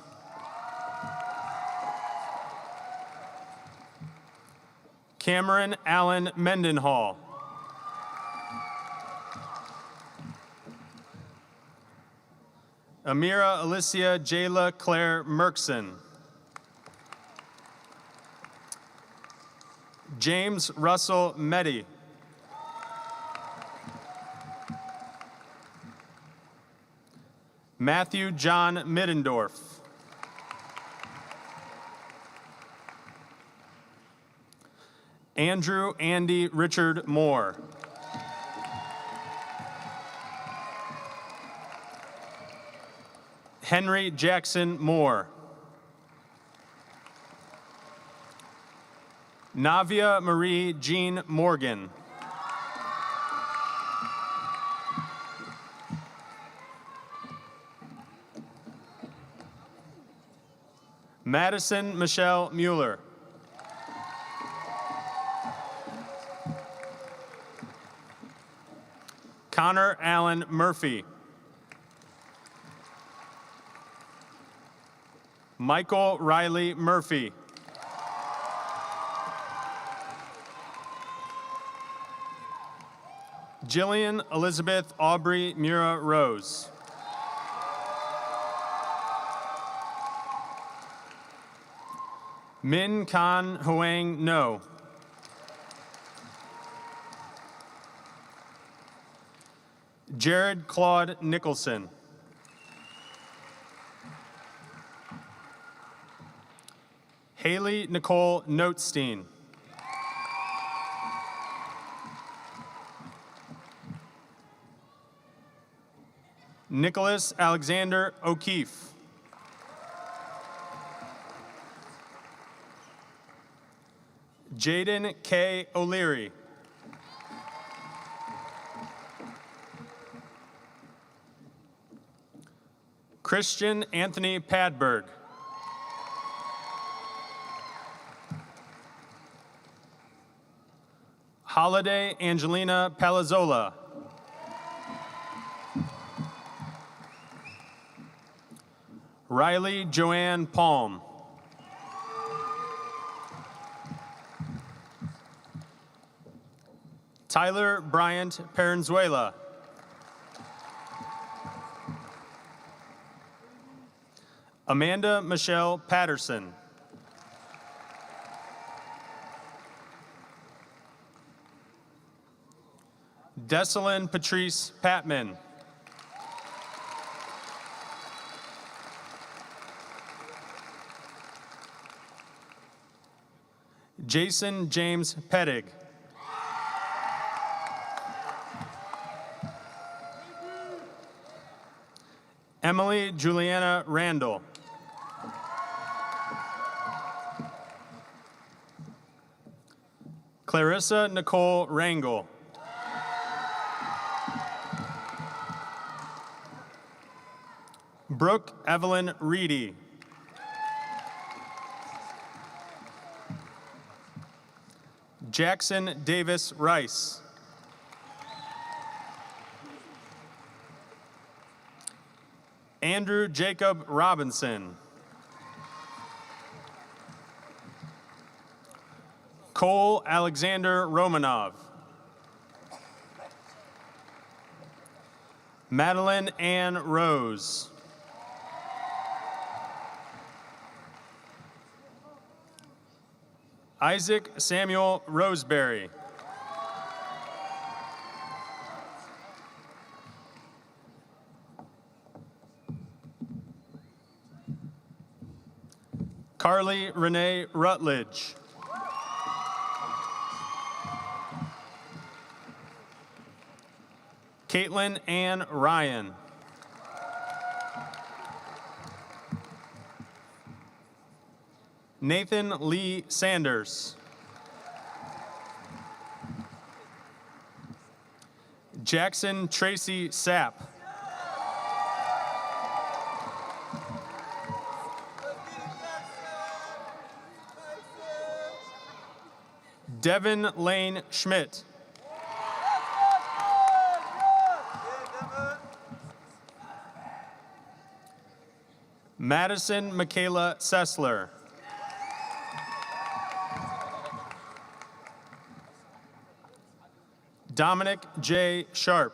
Cameron Allen Mendenhall. Amira Alicia Jayla Claire Merkson. James Russell Meddy. Matthew John Middendorf. Andrew Andy Richard Moore. Henry Jackson Moore. Navia Marie Jean Morgan. Madison Michelle Mueller. Connor Allen Murphy. Michael Riley Murphy. Jillian Elizabeth Aubrey Mura Rose. Min Khan Huang No. Jared Claude Nicholson. Haley Nicole Notestein. Nicholas Alexander O'Keefe. Jaden K. O'Leary. Christian Anthony Padberg. Holiday Angelina Palazzola. Riley Joanne Palm. Tyler Bryant Perenzuela. Amanda Michelle Patterson. Desalyn Patrice Patman. Jason James Pettig. Emily Juliana Randall. Clarissa Nicole Rangel. Brooke Evelyn Reedy. Jackson Davis Rice. Andrew Jacob Robinson. Cole Alexander Romanov. Madeline Ann Rose. Isaac Samuel Roseberry. Carly Renee Rutledge. Caitlin Ann Ryan. Nathan Lee Sanders. Jackson Tracy Sapp. Devin Lane Schmidt. Madison Michaela Sessler. Dominic J. Sharp.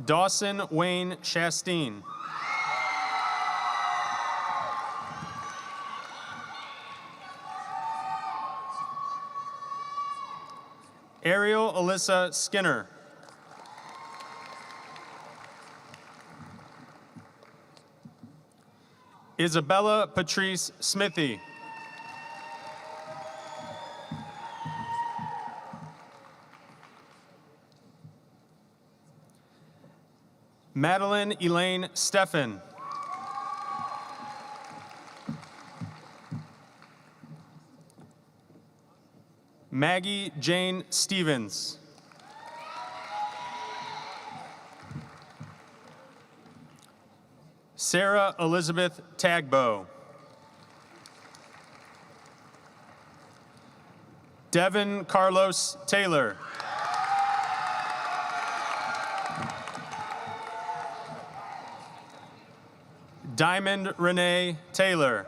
Dawson Wayne Shasteen. Ariel Alyssa Skinner. Isabella Patrice Smithy. Madeline Elaine Steffen. Maggie Jane Stevens. Sarah Elizabeth Tagbo. Devin Carlos Taylor. Diamond Renee Taylor.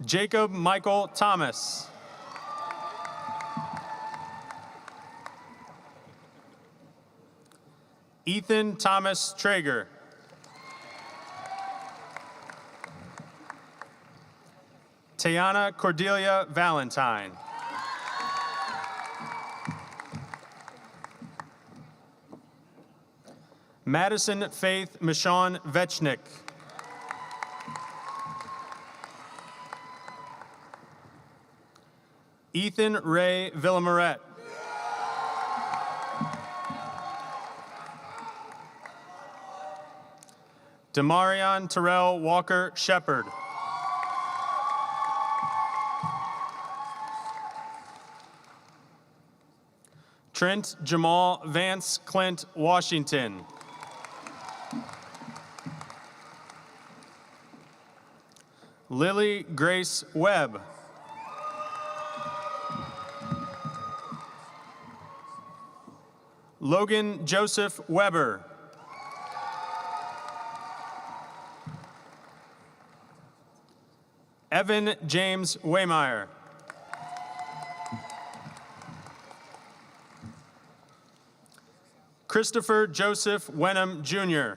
Jacob Michael Thomas. Ethan Thomas Traeger. Tayana Cordelia Valentine. Madison Faith Michonne Vechnik. Ethan Ray Villamoret. Demarion Terrell Walker Shepard. Trent Jamal Vance Clint Washington. Lily Grace Webb. Logan Joseph Weber. Evan James Waymeyer. Christopher Joseph Wenham, Jr.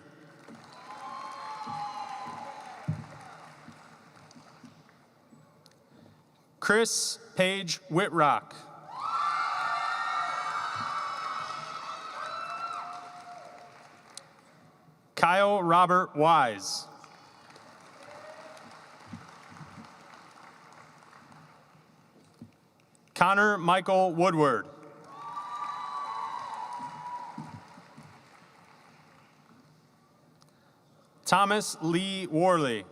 Chris Page Whitrock. Kyle Robert Wise. Connor Michael Woodward. Thomas Lee Worley.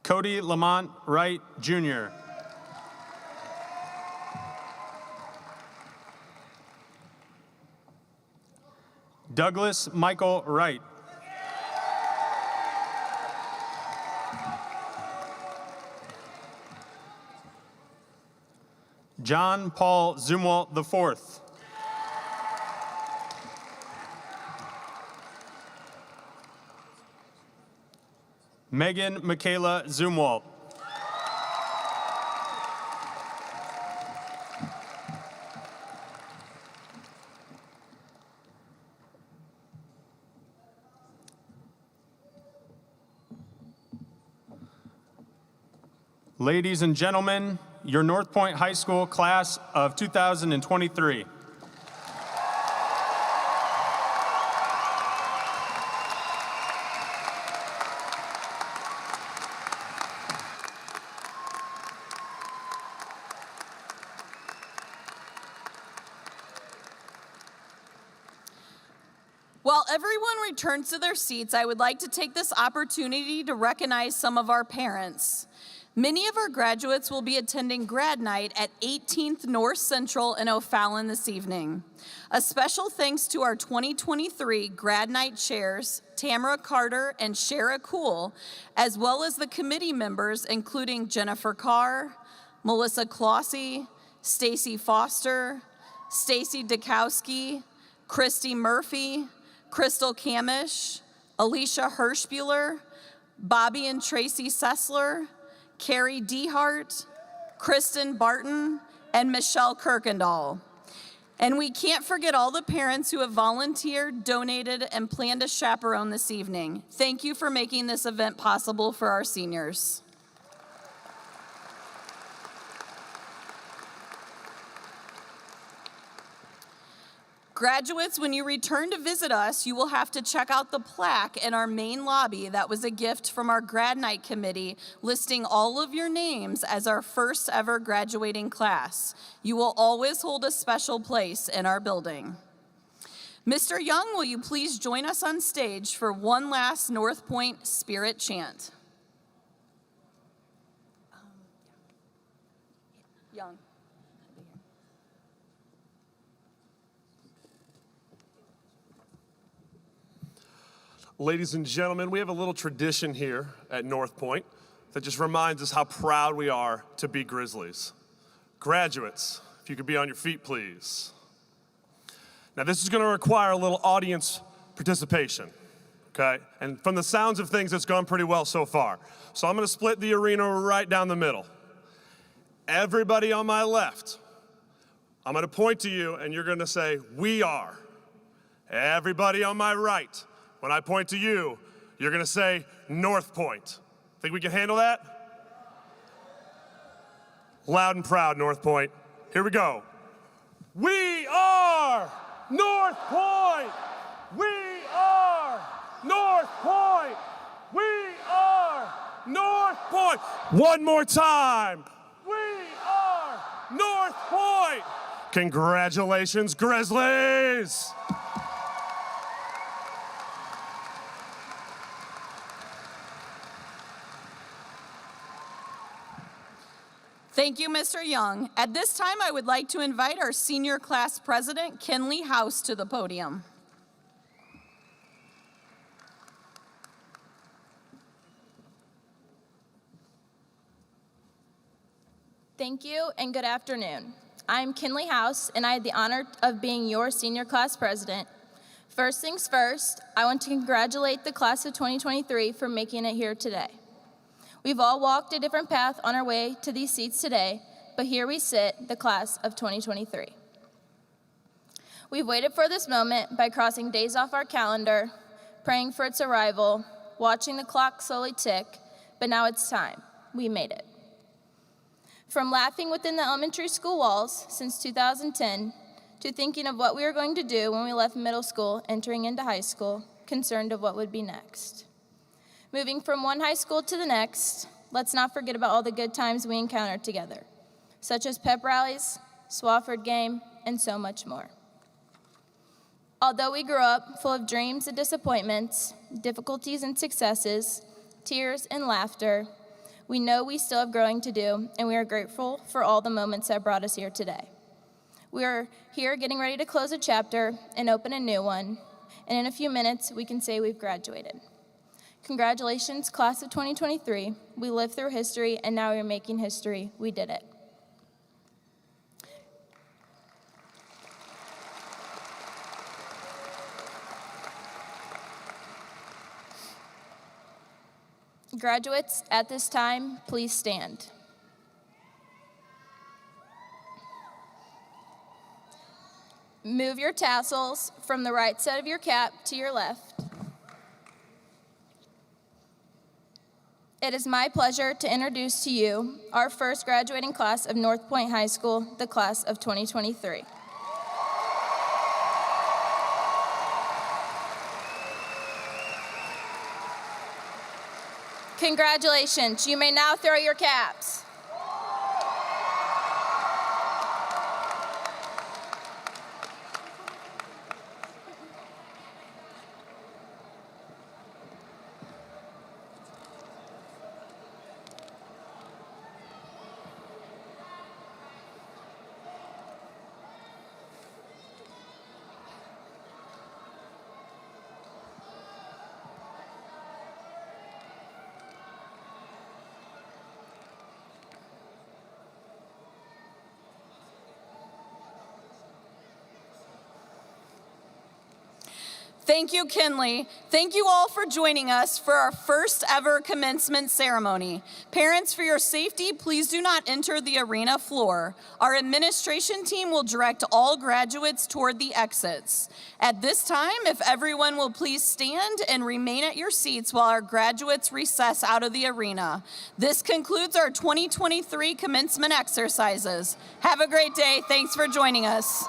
Cody Lamont Wright, Jr. Douglas Michael Wright. John Paul Zumwalt IV. Megan Michaela Zumwalt. Ladies and gentlemen, your North Point High School class of 2023. While everyone returns to their seats, I would like to take this opportunity to recognize some of our parents. Many of our graduates will be attending grad night at 18th North Central in O'Fallon this evening. A special thanks to our 2023 grad night chairs, Tamara Carter and Shara Cool, as well as the committee members, including Jennifer Carr, Melissa Clossy, Stacy Foster, Stacy Dukowski, Christy Murphy, Crystal Kamish, Alicia Hirschbuehler, Bobby and Tracy Sessler, Carrie Dehart, Kristen Barton, and Michelle Kirkendall. And we can't forget all the parents who have volunteered, donated, and planned to chaperone this evening. Thank you for making this event possible for our seniors. Graduates, when you return to visit us, you will have to check out the plaque in our main lobby that was a gift from our grad night committee listing all of your names as our first ever graduating class. You will always hold a special place in our building. Mr. Young, will you please join us on stage for one last North Point Spirit Chant? Young. Ladies and gentlemen, we have a little tradition here at North Point. that just reminds us how proud we are to be Grizzlies. Graduates, if you could be on your feet, please. Now, this is going to require a little audience participation, okay? And from the sounds of things, it's gone pretty well so far. So I'm going to split the arena right down the middle. Everybody on my left, I'm going to point to you, and you're going to say, "We are." Everybody on my right, when I point to you, you're going to say, "North Point." Think we can handle that? Loud and proud, North Point. Here we go. We are North Point. We are North Point. We are North Point. One more time. We are North Point. Congratulations, Grizzlies. Thank you, Mr. Young. At this time, I would like to invite our senior class president, Kinley House, to the podium. Thank you and good afternoon. I'm Kinley House, and I had the honor of being your senior class president. First things first, I want to congratulate the class of 2023 for making it here today. We've all walked a different path on our way to these seats today, but here we sit, the class of 2023. We've waited for this moment by crossing days off our calendar, praying for its arrival, watching the clock slowly tick, but now it's time. We made it. From laughing within the elementary school walls since 2010, to thinking of what we were going to do when we left middle school, entering into high school, concerned of what would be next. Moving from one high school to the next, let's not forget about all the good times we encountered together, such as pep rallies, Swafford game, and so much more. Although we grew up full of dreams and disappointments, difficulties and successes, tears and laughter, we know we still have growing to do, and we are grateful for all the moments that brought us here today. We are here getting ready to close a chapter and open a new one, and in a few minutes, we can say we've graduated. Congratulations, class of 2023. We lived through history, and now we're making history. We did it. Graduates, at this time, please stand. Move your tassels from the right side of your cap to your left. It is my pleasure to introduce to you our first graduating class of North Point High School, the class of 2023. Congratulations, you may now throw your caps. Thank you, Kinley. Thank you all for joining us for our first ever commencement ceremony. Parents, for your safety, please do not enter the arena floor. Our administration team will direct all graduates toward the exits. At this time, if everyone will please stand and remain at your seats while our graduates recess out of the arena. This concludes our 2023 commencement exercises. Have a great day. Thanks for joining us.